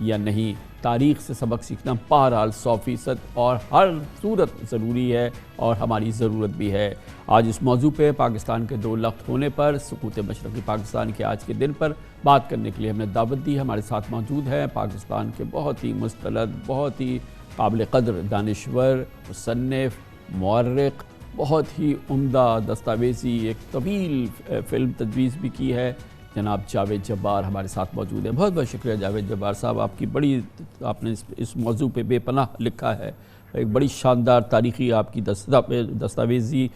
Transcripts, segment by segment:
یا نہیں۔ تاریخ سے سبق سیکھنا بہرحال 100% اور ہر صورت ضروری ہے اور ہماری ضرورت بھی ہے۔ آج اس موضوع پہ پاکستان کے 2 لخت ہونے پر، سقوط مشرقی پاکستان کے آج کے دن پر بات کرنے کے لیے ہم نے دعوت دی۔ ہمارے ساتھ موجود ہیں پاکستان کے بہت ہی مستند، بہت ہی قابل قدر دانشور، مصنف، مورخ، بہت ہی عمدہ دستاویزی ایک طویل فلم تجویز بھی کی ہے، جناب جاوید جبار ہمارے ساتھ موجود ہیں۔ بہت بہت شکریہ جاوید جبار صاحب، آپ نے اس موضوع پہ بے پناہ لکھا ہے، ایک بڑی شاندار تاریخی آپ کی دستاویزی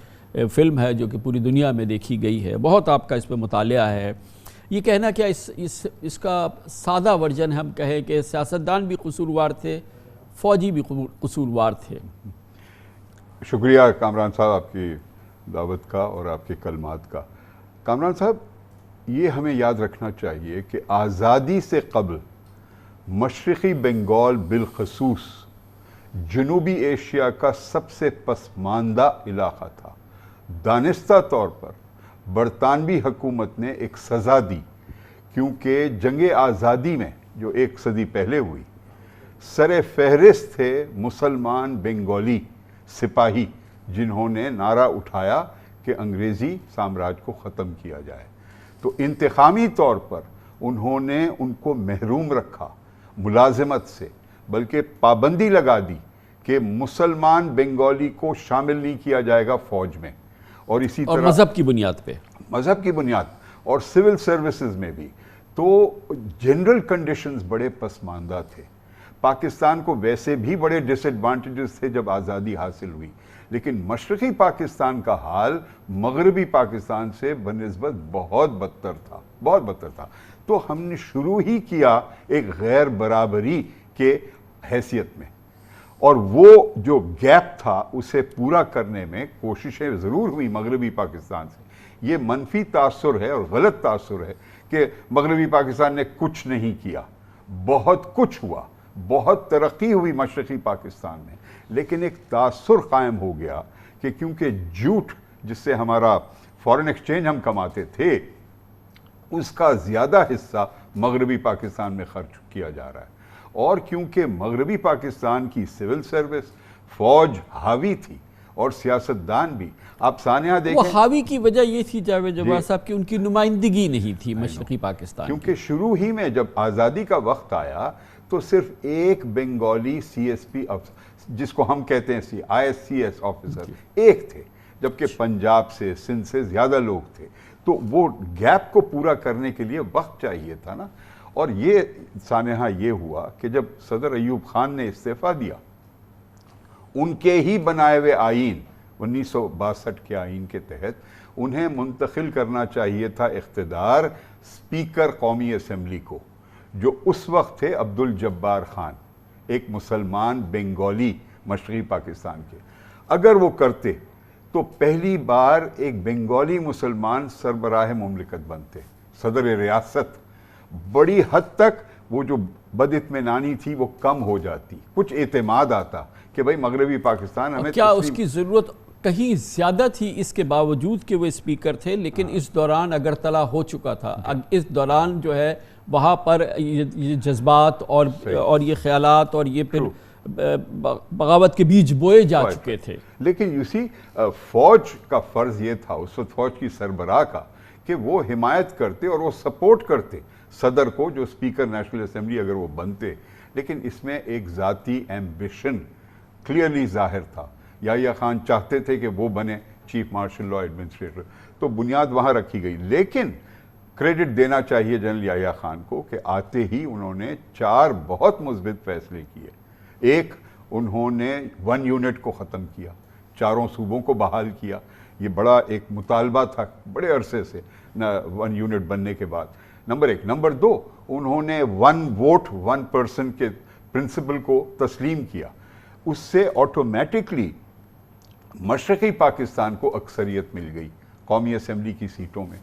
فلم ہے جو کہ پوری دنیا میں دیکھی گئی ہے، بہت آپ کا اس پہ مطالعہ ہے۔ یہ کہنا کیا اس کا سادہ ورژن ہم کہیں کہ سیاستدان بھی قصوروار تھے، فوجی بھی قصوروار تھے؟ شکریہ کامران صاحب آپ کی دعوت کا اور آپ کے کلمات کا۔ کامران صاحب، یہ ہمیں یاد رکھنا چاہیے کہ آزادی سے قبل مشرقی بنگال بالخصوص جنوبی ایشیا کا سب سے پسماندہ علاقہ تھا۔ دانستہ طور پر برطانوی حکومت نے ایک سزا دی، کیونکہ جنگ آزادی میں جو 1 صدی پہلے ہوئی، سر فہرست تھے مسلمان بنگالی سپاہی جنہوں نے نعرہ اٹھایا کہ انگریزی سامراج کو ختم کیا جائے۔ تو انتقامی طور پر انہوں نے ان کو محروم رکھا ملازمت سے، بلکہ پابندی لگا دی کہ مسلمان بنگالی کو شامل نہیں کیا جائے گا فوج میں، اور اسی طرح مذہب کی بنیاد پہ، مذہب کی بنیاد اور سول سروسز میں بھی۔ تو جنرل کنڈیشنز بڑے پسماندہ تھے۔ پاکستان کو ویسے بھی بڑے ڈس ایڈوانٹیجز تھے جب آزادی حاصل ہوئی، لیکن مشرقی پاکستان کا حال مغربی پاکستان سے بنسبت بہت بدتر تھا۔ تو ہم نے شروع ہی کیا ایک غیر برابری کے حیثیت میں، اور وہ جو گیپ تھا اسے پورا کرنے میں کوششیں ضرور ہوئی مغربی پاکستان سے۔ یہ منفی تاثر ہے اور غلط تاثر ہے کہ مغربی پاکستان نے کچھ نہیں کیا، بہت کچھ ہوا، بہت ترقی ہوئی مشرقی پاکستان میں، لیکن ایک تاثر قائم ہو گیا کہ کیونکہ جھوٹ جس سے ہمارا فارن ایکسچینج ہم کماتے تھے، اس کا زیادہ حصہ مغربی پاکستان میں خرچ کیا جا رہا ہے، اور کیونکہ مغربی پاکستان کی سول سروس، فوج حاوی تھی اور سیاستدان بھی۔ آپ سانحہ دیکھیں، وہ حاوی کی وجہ یہ تھی جاوید جبار صاحب کہ ان کی نمائندگی نہیں تھی مشرقی پاکستان، کیونکہ شروع ہی میں جب آزادی کا وقت آیا تو صرف ایک بنگالی سی ایس پی جس کو ہم کہتے ہیں ISCS آفیسر ایک تھے، جبکہ پنجاب سے سندھ سے زیادہ لوگ تھے۔ تو وہ گیپ کو پورا کرنے کے لیے وقت چاہیے تھا نا۔ اور یہ سانحہ یہ ہوا کہ جب صدر ایوب خان نے استعفیٰ دیا، ان کے ہی بنائے ہوئے آئین 1962 کے آئین کے تحت انہیں منتقل کرنا چاہیے تھا اقتدار اسپیکر قومی اسمبلی کو، جو اس وقت تھے عبدالجبار خان، ایک مسلمان بنگالی مشرقی پاکستان کے۔ اگر وہ کرتے تو پہلی بار ایک بنگالی مسلمان سربراہ مملکت بنتے، صدر ریاست۔ بڑی حد تک وہ جو بد اطمینانی تھی وہ کم ہو جاتی، کچھ اعتماد آتا کہ بھائی مغربی پاکستان ہمیں کیا اس کی ضرورت کہیں زیادہ تھی اس کے باوجود کہ وہ اسپیکر تھے، لیکن اس دوران اگرتلہ ہو چکا تھا، اس دوران جو ہے وہاں پر یہ جذبات اور یہ خیالات اور یہ پھر بغاوت کے بیج بوئے جا چکے تھے۔ لیکن فوج کا فرض یہ تھا اس وقت فوج کی سربراہ کا کہ وہ حمایت کرتے اور وہ سپورٹ کرتے صدر کو، جو اسپیکر نیشنل اسمبلی اگر وہ بنتے۔ لیکن اس میں ایک ذاتی ایمبیشن کلیئرلی ظاہر تھا۔ یحییٰ خان چاہتے تھے کہ وہ بنے چیف مارشل لا ایڈمنسٹریٹر، تو بنیاد وہاں رکھی گئی۔ لیکن کریڈٹ دینا چاہیے جنرل یحییٰ خان کو کہ آتے ہی انہوں نے 4 بہت مثبت فیصلے کیے۔ ایک، انہوں نے 1 یونٹ کو ختم کیا، 4 صوبوں کو بحال کیا۔ یہ بڑا ایک مطالبہ تھا بڑے عرصے سے 1 یونٹ بننے کے بعد، نمبر 1۔ نمبر 2، انہوں نے 1 ووٹ 1 پرسن کے پرنسپل کو تسلیم کیا۔ اس سے آٹومیٹکلی مشرقی پاکستان کو اکثریت مل گئی قومی اسمبلی کی سیٹوں میں۔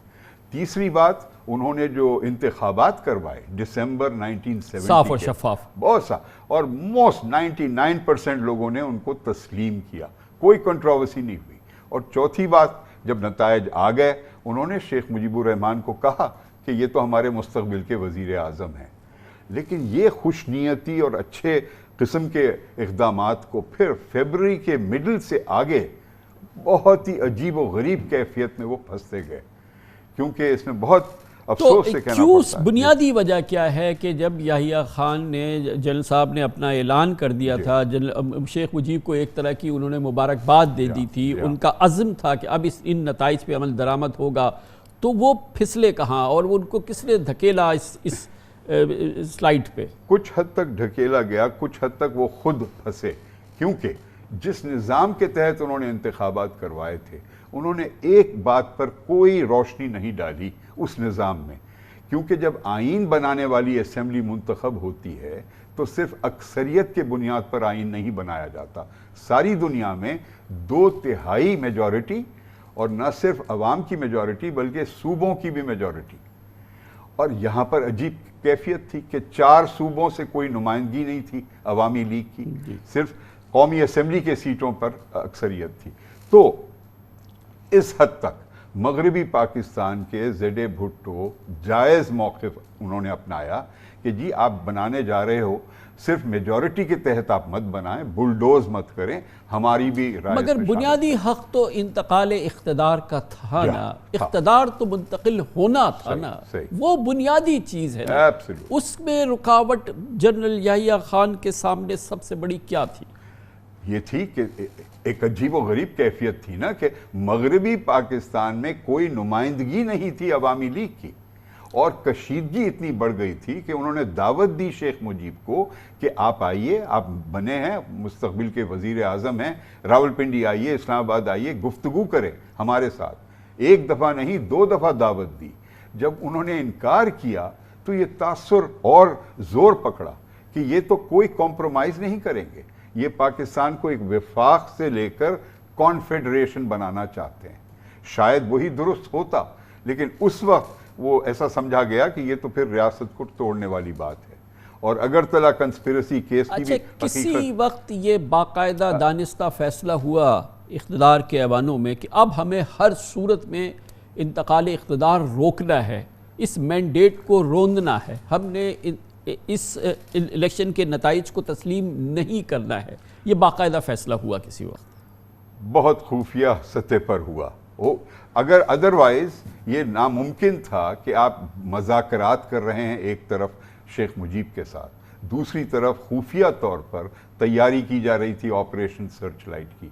تیسری بات، انہوں نے جو انتخابات کروائے دسمبر 1970 صاف اور شفاف، بہت سا، اور موسٹ 99% لوگوں نے ان کو تسلیم کیا، کوئی کنٹروورسی نہیں ہوئی۔ اور چوتھی بات، جب نتائج آ گئے، انہوں نے شیخ مجیب الرحمان کو کہا کہ یہ تو ہمارے مستقبل کے وزیر اعظم ہیں۔ لیکن یہ خوش نیتی اور اچھے قسم کے اقدامات کو پھر فیبرری کے مڈل سے آگے بہت ہی عجیب و غریب کیفیت میں وہ پھنستے گئے، کیونکہ اس میں بہت افسوس سے کہنا پڑتا ہے۔ بنیادی وجہ کیا ہے کہ جب یحییٰ خان نے جنرل صاحب نے اپنا اعلان کر دیا تھا، شیخ مجیب کو ایک طرح کی انہوں نے مبارکباد دے دی تھی، ان کا عزم تھا کہ اب ان نتائج پہ عمل درآمد ہوگا، تو وہ پھسلے کہاں اور ان کو کس نے دھکیلا اس سلائیڈ پہ؟ کچھ حد تک ڈھکیلا گیا، کچھ حد تک وہ خود پھنسے، کیونکہ جس نظام کے تحت انہوں نے انتخابات کروائے تھے انہوں نے ایک بات پر کوئی روشنی نہیں ڈالی اس نظام میں، کیونکہ جب آئین بنانے والی اسمبلی منتخب ہوتی ہے تو صرف اکثریت کے بنیاد پر آئین نہیں بنایا جاتا، ساری دنیا میں 2/3 میجورٹی، اور نہ صرف عوام کی میجورٹی بلکہ صوبوں کی بھی میجورٹی، اور یہاں پر عجیب کیفیت تھی کہ 4 صوبوں سے کوئی نمائندگی نہیں تھی عوامی لیگ کی، صرف قومی اسمبلی کے سیٹوں پر اکثریت تھی۔ تو اس حد تک مغربی پاکستان کے زیڈ بھٹو جائز موقف انہوں نے اپنایا کہ جی آپ بنانے جا رہے ہو، صرف میجورٹی کے تحت آپ مت بنائیں، بلڈوز مت کریں، ہماری بھی رائے۔ مگر بنیادی حق تو انتقال اقتدار کا تھا نا، اقتدار تو منتقل ہونا تھا نا، وہ بنیادی چیز ہے نا۔ اس میں رکاوٹ جنرل یحییٰ خان کے سامنے سب سے بڑی کیا تھی؟ یہ تھی کہ ایک عجیب و غریب کیفیت تھی نا کہ مغربی پاکستان میں کوئی نمائندگی نہیں تھی عوامی لیگ کی، اور کشیدگی اتنی بڑھ گئی تھی کہ انہوں نے دعوت دی شیخ مجیب کو کہ آپ آئیے، آپ بنے ہیں، مستقبل کے وزیر اعظم ہیں، راولپنڈی آئیے، اسلام آباد آئیے، گفتگو کریں ہمارے ساتھ۔ ایک دفعہ نہیں 2 دفعہ دعوت دی۔ جب انہوں نے انکار کیا تو یہ تاثر اور زور پکڑا کہ یہ تو کوئی کمپرومائز نہیں کریں گے، یہ پاکستان کو ایک وفاق سے لے کر کانفیڈریشن بنانا چاہتے ہیں۔ شاید وہی درست ہوتا، لیکن اس وقت وہ ایسا سمجھا گیا کہ یہ تو پھر ریاست کو توڑنے والی بات ہے، اور اگرتلہ کنسپیرسی کیس کی بھی کسی وقت یہ باقاعدہ دانستہ فیصلہ ہوا اقتدار کے ایوانوں میں کہ اب ہمیں ہر صورت میں انتقال اقتدار روکنا ہے، اس مینڈیٹ کو روندنا ہے، ہم نے اس الیکشن کے نتائج کو تسلیم نہیں کرنا ہے، یہ باقاعدہ فیصلہ ہوا کسی وقت؟ بہت خفیہ سطح پر ہوا، اگر ادروائز یہ ناممکن تھا کہ آپ مذاکرات کر رہے ہیں ایک طرف شیخ مجیب کے ساتھ، دوسری طرف خفیہ طور پر تیاری کی جا رہی تھی آپریشن سرچ لائٹ کی،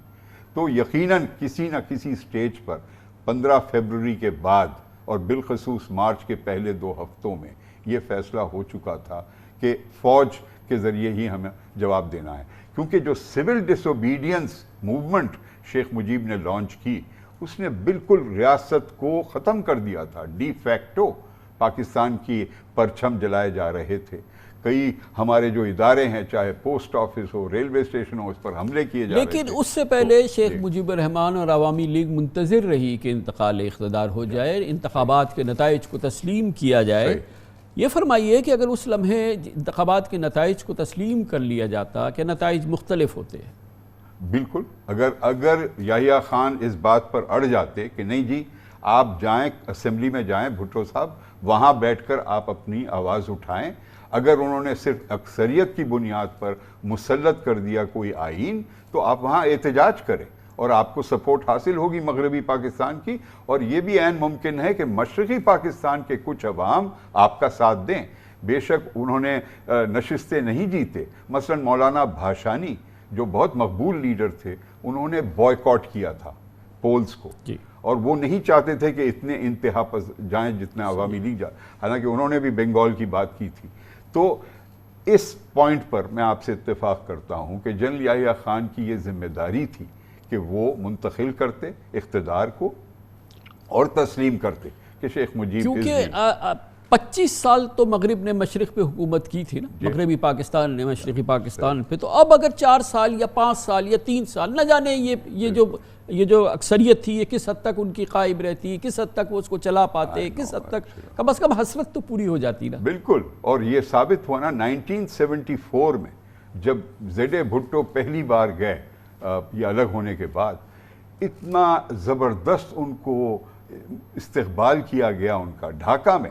تو یقیناً کسی نہ کسی سٹیج پر 15 فیبرری کے بعد اور بالخصوص مارچ کے پہلے 2 ہفتوں میں یہ فیصلہ ہو چکا تھا کہ فوج کے ذریعے ہی ہمیں جواب دینا ہے، کیونکہ جو سول ڈس اوبیڈینس موومنٹ شیخ مجیب نے لانچ کی اس نے بالکل ریاست کو ختم کر دیا تھا، ڈی فیکٹو پاکستان کی پرچم جلائے جا رہے تھے، کئی ہمارے جو ادارے ہیں چاہے پوسٹ آفس ہو، ریلوے اسٹیشن ہو، اس پر حملے کیے جا رہے تھے۔ لیکن اس سے پہلے شیخ مجیب الرحمن اور عوامی لیگ منتظر رہی کہ انتقال اقتدار ہو جائے، انتخابات کے نتائج کو تسلیم کیا جائے۔ یہ فرمائیے کہ اگر اس لمحے انتخابات کے نتائج کو تسلیم کر لیا جاتا کہ نتائج مختلف ہوتے ہیں؟ بالکل، اگر یحییٰ خان اس بات پر اڑ جاتے کہ نہیں جی آپ جائیں اسمبلی میں جائیں بھٹو صاحب، وہاں بیٹھ کر آپ اپنی آواز اٹھائیں، اگر انہوں نے صرف اکثریت کی بنیاد پر مسلط کر دیا کوئی آئین تو آپ وہاں احتجاج کریں اور آپ کو سپورٹ حاصل ہوگی مغربی پاکستان کی، اور یہ بھی عین ممکن ہے کہ مشرقی پاکستان کے کچھ عوام آپ کا ساتھ دیں۔ بے شک انہوں نے نشستیں نہیں جیتے، مثلا مولانا بھاشانی جو بہت مقبول لیڈر تھے انہوں نے بوائیکاٹ کیا تھا پولز کو، اور وہ نہیں چاہتے تھے کہ اتنے انتہا پر جائیں جتنے عوامی لیگ جائے، حالانکہ انہوں نے بھی بنگال کی بات کی تھی۔ تو اس پوائنٹ پر میں آپ سے اتفاق کرتا ہوں کہ جنرل یحییٰ خان کی یہ ذمہ داری تھی کہ وہ منتقل کرتے اقتدار کو اور تسلیم کرتے کہ شیخ مجیب، کیونکہ 25 سال تو مغرب نے مشرق پہ حکومت کی تھی نا، مغربی پاکستان نے مشرقی پاکستان پہ، تو اب اگر 4 سال یا 5 سال یا 3 سال نہ جانے یہ جو اکثریت تھی یہ کس حد تک ان کی قائم رہتی، کس حد تک وہ اس کو چلا پاتے، کس حد تک کم از کم حسرت تو پوری ہو جاتی نا۔ بالکل، اور یہ ثابت ہوا نا 1974 میں جب زیڈ بھٹو پہلی بار گئے یہ الگ ہونے کے بعد، اتنا زبردست ان کو استقبال کیا گیا ان کا ڈھاکہ میں،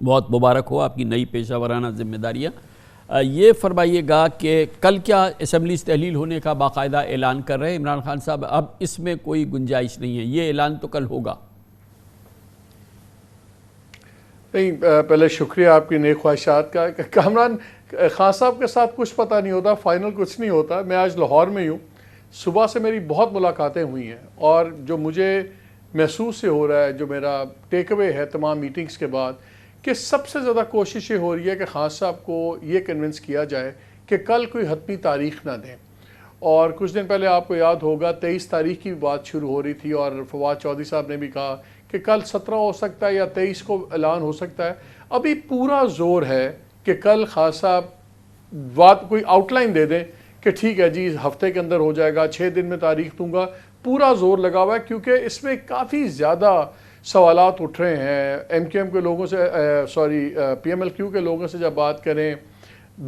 بہت مبارک ہو آپ کی نئی پیشہ ورانہ ذمہ داریاں۔ یہ فرمائیے گا کہ کل کیا اسمبلیز تحلیل ہونے کا باقاعدہ اعلان کر رہے ہیں عمران خان صاحب؟ اب اس میں کوئی گنجائش نہیں ہے، یہ اعلان تو کل ہوگا۔ نہیں، پہلے شکریہ آپ کی نیک خواہشات کا۔ کامران خان صاحب کے ساتھ کچھ پتہ نہیں ہوتا، فائنل کچھ نہیں ہوتا۔ میں آج لاہور میں ہوں، صبح سے میری بہت ملاقاتیں ہوئی ہیں، اور جو مجھے محسوس سے ہو رہا ہے، جو میرا ٹیک اوے ہے تمام میٹنگز کے بعد، کہ سب سے زیادہ کوشش یہ ہو رہی ہے کہ خان صاحب کو یہ کنونس کیا جائے کہ کل کوئی حتمی تاریخ نہ دیں۔ اور کچھ دن پہلے آپ کو یاد ہوگا 23 تاریخ کی بات شروع ہو رہی تھی، اور فواد چودھری صاحب نے بھی کہا کہ کل 17 ہو سکتا ہے یا 23 کو اعلان ہو سکتا ہے۔ ابھی پورا زور ہے کہ کل خان صاحب بات کوئی آؤٹ لائن دے دیں کہ ٹھیک ہے جی ہفتے کے اندر ہو جائے گا، 6 دن میں تاریخ دوں گا۔ پورا زور لگا ہوا ہے کیونکہ اس میں کافی زیادہ سوالات اٹھ رہے ہیں۔ ایم کیو ایم کے لوگوں سے پی ایم ایل کیو کے لوگوں سے جب بات کریں،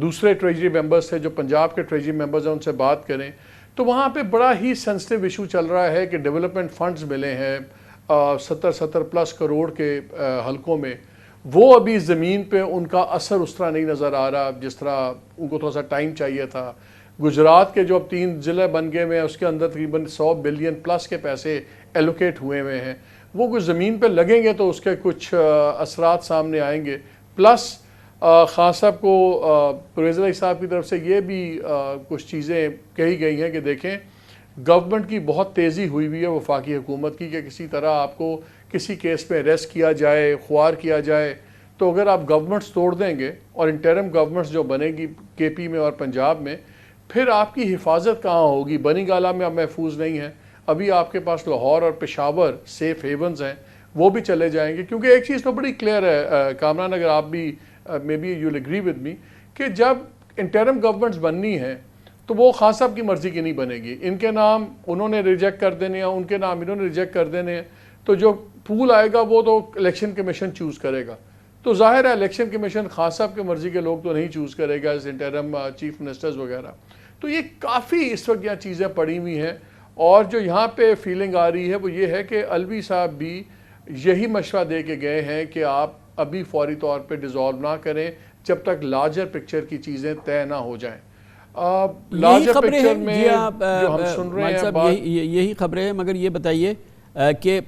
دوسرے ٹریجری ممبرز سے جو پنجاب کے ٹریجری ممبرز ہیں ان سے بات کریں، تو وہاں پہ بڑا ہی سینسٹیو ایشو چل رہا ہے کہ ڈیولپمنٹ فنڈز ملے ہیں 70+ کروڑ کے حلقوں میں، وہ ابھی زمین پہ ان کا اثر اس طرح نہیں نظر آ رہا جس طرح ان کو تھوڑا سا ٹائم چاہیے تھا۔ گجرات کے جو اب 3 ضلع بن گئے ہوئے ہیں، اس کے اندر تقریباً 100 بلین پلس کے پیسے ایلوکیٹ ہوئے ہوئے ہیں، وہ کچھ زمین پہ لگیں گے تو اس کے کچھ اثرات سامنے آئیں گے۔ پلس خان صاحب کو پرویز الہی صاحب کی طرف سے یہ بھی کچھ چیزیں کہی گئی ہیں کہ دیکھیں گورنمنٹ کی بہت تیزی ہوئی ہے وفاقی حکومت کی کہ کسی طرح آپ کو کسی کیس میں اریسٹ کیا جائے، خوار کیا جائے، تو اگر آپ گورنمنٹس توڑ دیں گے اور انٹرم گورنمنٹس جو بنے گی کے پی میں اور پنجاب میں، پھر آپ کی حفاظت کہاں ہوگی؟ بنی گالہ میں اب محفوظ نہیں ہے، ابھی آپ کے پاس لاہور اور پشاور سیف ہیونز ہیں، وہ بھی چلے جائیں گے۔ کیونکہ ایک چیز تو بڑی کلیئر ہے کامران، اگر آپ بھی may be you will agree with me, کہ جب انٹرم گورنمنٹس بننی ہیں تو وہ خان صاحب کی مرضی کی نہیں بنے گی۔ ان کے نام انہوں نے ریجیکٹ کر دینے ہیں، ان کے نام انہوں نے ریجیکٹ کر دینے ہیں، تو جو پول آئے گا وہ تو الیکشن کمیشن چوز کرے گا۔ تو ظاہر ہے الیکشن کمیشن خان صاحب کی مرضی کے لوگ تو نہیں چوز کرے گا، انٹرم چیف منسٹرز وغیرہ۔ تو یہ کافی اس وقت یہاں چیزیں پڑی ہوئی ہیں، اور جو یہاں پہ فیلنگ آ رہی ہے وہ یہ ہے کہ الوی صاحب بھی یہی مشورہ دے کے گئے ہیں کہ آپ ابھی فوری طور پہ ڈیزالو نہ کریں جب تک لارجر پکچر کی چیزیں طے نہ ہو جائیں۔ لارجر پکچر میں جو ہم سن رہے ہیں یہی خبریں ہیں، مگر یہ بتائیے کہ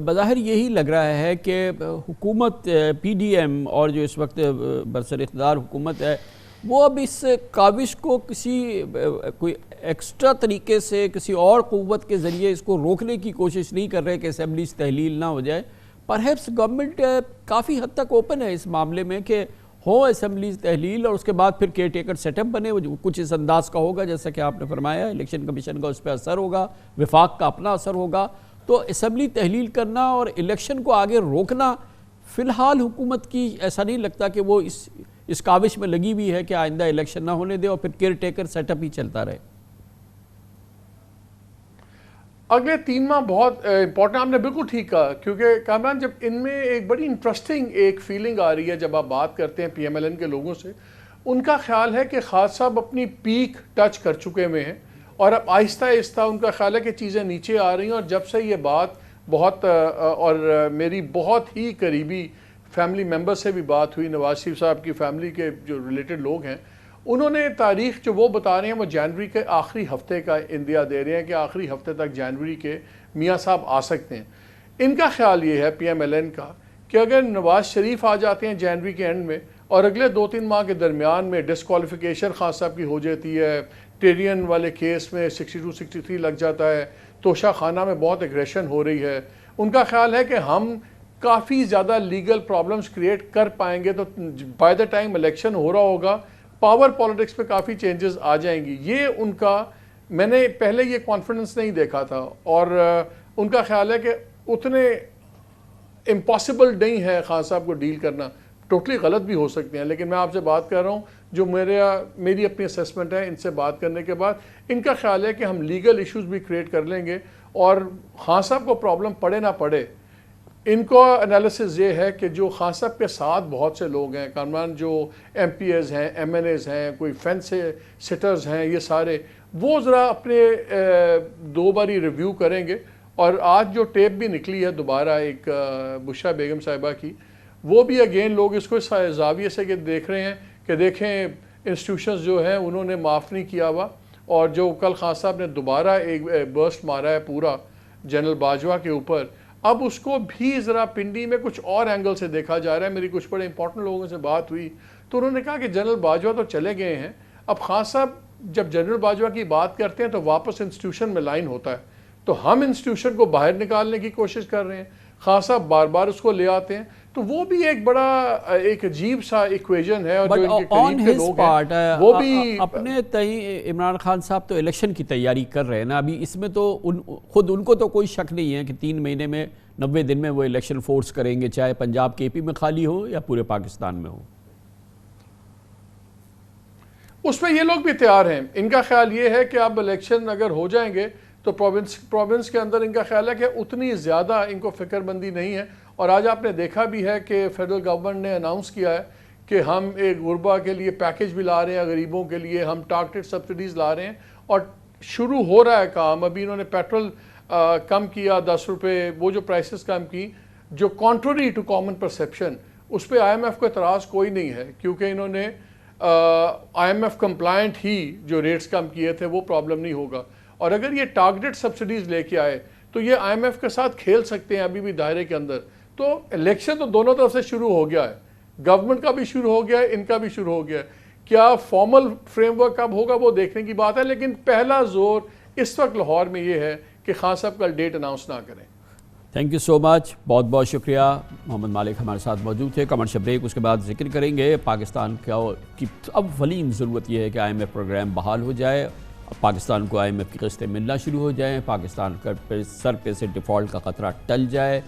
بظاہر یہی لگ رہا ہے کہ حکومت پی ڈی ایم اور جو اس وقت برسر اقتدار حکومت ہے وہ اب اس کاوش کو کوئی ایکسٹرا طریقے سے کسی اور قوت کے ذریعے اس کو روکنے کی کوشش نہیں کر رہے کہ اسمبلیز تحلیل نہ ہو جائے۔ پرہیپس گورنمنٹ کافی حد تک اوپن ہے اس معاملے میں کہ ہو اسمبلیز تحلیل اور اس کے بعد پھر کیئر ٹیکر سیٹ اپ بنے، کچھ اس انداز کا ہوگا جیسا کہ آپ نے فرمایا، الیکشن کمیشن کا اس پہ اثر ہوگا، وفاق کا اپنا اثر ہوگا۔ تو اسمبلی تحلیل کرنا اور الیکشن کو آگے روکنا فی الحال حکومت کی ایسا نہیں لگتا کہ وہ اس کاوش میں لگی ہوئی ہے کہ آئندہ الیکشن نہ ہونے دے اور پھر کیئر ٹیکر سیٹ اپ ہی چلتا رہے۔ اگلے 3 ماہ بہت امپورٹنٹ، آپ نے بالکل ٹھیک کہا، کیونکہ کامران جب ان میں ایک بڑی انٹرسٹنگ ایک فیلنگ آ رہی ہے جب آپ بات کرتے ہیں پی ایم ایل این کے لوگوں سے، ان کا خیال ہے کہ خان صاحب اپنی پیک ٹچ کر چکے ہوئے ہیں، اور اب آہستہ آہستہ ان کا خیال ہے کہ چیزیں نیچے آ رہی ہیں۔ اور جب سے یہ بات بہت اور میری بہت ہی قریبی فیملی ممبر سے بھی بات ہوئی، نواز شریف صاحب کی فیملی کے جو ریلیٹڈ لوگ ہیں، انہوں نے تاریخ جو وہ بتا رہے ہیں وہ جنوری کے آخری ہفتے کا اندیا دے رہے ہیں کہ آخری ہفتے تک جنوری کے میاں صاحب آ سکتے ہیں۔ ان کا خیال یہ ہے پی ایم ایل این کا کہ اگر نواز شریف آ جاتے ہیں جنوری کے اینڈ میں اور اگلے 2-3 ماہ کے درمیان میں ڈسکوالیفیکیشن خان صاحب کی ہو جاتی ہے، ٹیرین والے کیس میں 62-63 لگ جاتا ہے، توشہ خانہ میں بہت ایگریشن ہو رہی ہے، ان کا خیال ہے کہ ہم کافی زیادہ لیگل پرابلمز کریٹ کر پائیں گے، تو بائی دا ٹائم الیکشن ہو رہا ہوگا پاور پالیٹکس پہ کافی چینجز آ جائیں گی۔ یہ ان کا، میں نے پہلے یہ کانفیڈنس نہیں دیکھا تھا، اور ان کا خیال ہے کہ اتنے امپاسبل نہیں ہے خان صاحب کو ڈیل کرنا، ٹوٹلی غلط بھی ہو سکتے ہیں، لیکن میں آپ سے بات کر رہا ہوں جو میری اپنی اسیسمنٹ ہے ان سے بات کرنے کے بعد، ان کا خیال ہے کہ ہم لیگل ایشوز بھی کریٹ کر لیں گے، اور خان صاحب کو پرابلم پڑے نہ پڑے، ان کو انالیسز یہ ہے کہ جو خان صاحب کے ساتھ بہت سے لوگ ہیں کامران، جو ایم پی ایز ہیں، ایم این ایز ہیں، کوئی فینس سٹرز ہیں، یہ سارے وہ ذرا اپنے 2 باری ریویو کریں گے۔ اور آج جو ٹیپ بھی نکلی ہے دوبارہ ایک بشرا بیگم صاحبہ کی، وہ بھی اگین لوگ اس کو زاویے سے کہ دیکھ رہے ہیں کہ دیکھیں انسٹیٹیوشنز جو ہیں انہوں نے معاف نہیں کیا ہوا، اور جو کل خان صاحب نے دوبارہ ایک برسٹ مارا ہے پورا جنرل باجوہ کے اوپر، اب اس کو بھی ذرا پنڈی میں کچھ اور اینگل سے دیکھا جا رہا ہے۔ میری کچھ بڑے امپورٹنٹ لوگوں سے بات ہوئی تو انہوں نے کہا کہ جنرل باجوہ تو چلے گئے ہیں، اب خان صاحب جب جنرل باجوہ کی بات کرتے ہیں تو واپس انسٹیٹیوشن میں لائن ہوتا ہے، تو ہم انسٹیٹیوشن کو باہر نکالنے کی کوشش کر رہے ہیں، خان صاحب بار بار اس کو لے آتے ہیں، تو وہ بھی ایک بڑا ایک عجیب سا ایکویژن ہے۔ اور جو ان کے قریب کے لوگ ہیں وہ بھی اپنے تئیں عمران خان صاحب تو الیکشن کی تیاری کر رہے ہیں نا، ابھی اس میں تو خود ان کو تو کوئی شک نہیں ہے کہ 3 مہینے میں 90 دن میں وہ الیکشن فورس کریں گے، چاہے پنجاب کے پی میں خالی ہو یا پورے پاکستان میں ہو۔ اس میں یہ لوگ بھی تیار ہیں، ان کا خیال یہ ہے کہ اب الیکشن اگر ہو جائیں گے تو پروونس کے اندر ان کا خیال ہے کہ اتنی زیادہ ان کو فکر مندی نہیں ہے۔ اور آج آپ نے دیکھا بھی ہے کہ فیڈرل گورنمنٹ نے اناؤنس کیا ہے کہ ہم ایک غربا کے لیے پیکیج بھی لا رہے ہیں، غریبوں کے لیے ہم ٹارگیٹڈ سبسڈیز لا رہے ہیں، اور شروع ہو رہا ہے کام۔ ابھی انہوں نے پیٹرول کم کیا 10 روپے، وہ جو پرائسز کم کی جو کانٹری ٹو کامن پرسیپشن، اس پہ آئی ایم ایف کو اعتراض کوئی نہیں ہے، کیونکہ انہوں نے آئی ایم ایف کمپلائنٹ ہی جو ریٹس کم کیے تھے، وہ پرابلم نہیں ہوگا۔ اور اگر یہ ٹارگیٹڈ سبسڈیز لے کے آئے تو یہ آئی ایم ایف کے ساتھ کھیل سکتے ہیں ابھی بھی دائرے کے اندر۔ تو الیکشن تو دونوں طرف سے شروع ہو گیا ہے، گورنمنٹ کا بھی شروع ہو گیا ہے، ان کا بھی شروع ہو گیا ہے۔ کیا فارمل فریم ورک کب ہوگا وہ دیکھنے کی بات ہے، لیکن پہلا زور اس وقت لاہور میں یہ ہے کہ خان صاحب کل ڈیٹ اناؤنس نہ کریں۔ تھینک یو سو مچ، بہت بہت شکریہ۔ محمد مالک ہمارے ساتھ موجود تھے۔ کمرشل بریک، اس کے بعد ذکر کریں گے پاکستان کی اولین ضرورت یہ ہے کہ آئی ایم ایف پروگرام بحال ہو جائے، پاکستان کو آئی ایم ایف کی قسطیں ملنا شروع ہو جائیں، پاکستان کا سر پہ سے ڈیفالٹ کا خطرہ ٹل جائے۔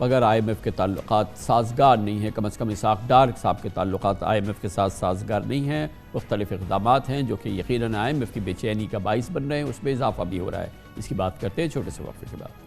مگر آئی ایم ایف کے تعلقات سازگار نہیں ہیں، کم از کم اسحاق ڈار صاحب کے تعلقات آئی ایم ایف کے ساتھ سازگار نہیں ہیں، مختلف اقدامات ہیں جو کہ یقیناً آئی ایم ایف کی بے چینی کا باعث بن رہے ہیں، اس میں اضافہ بھی ہو رہا ہے۔ اس کی بات کرتے ہیں چھوٹے سے وقفے کے بعد۔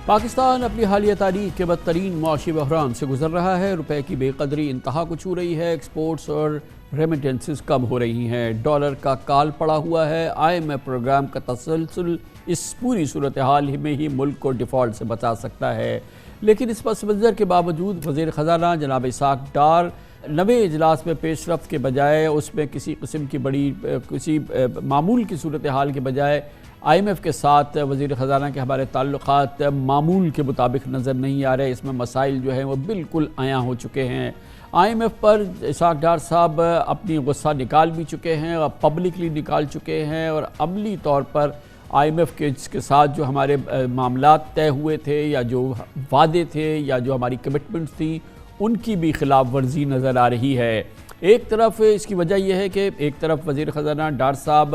پاکستان اپنی حالیہ تاریخ کے بدترین معاشی بحران سے گزر رہا ہے، روپے کی بے قدری انتہا کو چھو رہی ہے، ایکسپورٹس اور ریمیٹنسز کم ہو رہی ہیں، ڈالر کا کال پڑا ہوا ہے، آئی ایم ایف پروگرام کا تسلسل اس پوری صورتحال میں ہی ملک کو ڈیفالٹ سے بچا سکتا ہے۔ لیکن اس پس منظر کے باوجود وزیر خزانہ جناب اسحاق ڈار نویں اجلاس میں پیش رفت کے بجائے، اس میں کسی قسم کی کسی معمول کی صورتحال کے بجائے آئی ایم ایف کے ساتھ وزیر خزانہ کے ہمارے تعلقات معمول کے مطابق نظر نہیں آ رہے، اس میں مسائل جو ہیں وہ بالکل عیاں ہو چکے ہیں۔ آئی ایم ایف پر اسحاق ڈار صاحب اپنی غصہ نکال بھی چکے ہیں اور پبلکلی نکال چکے ہیں، اور عملی طور پر آئی ایم ایف کے ساتھ جو ہمارے معاملات طے ہوئے تھے یا جو وعدے تھے یا جو ہماری کمٹمنٹس تھیں، ان کی بھی خلاف ورزی نظر آ رہی ہے۔ ایک طرف اس کی وجہ یہ ہے کہ ایک طرف وزیر خزانہ ڈار صاحب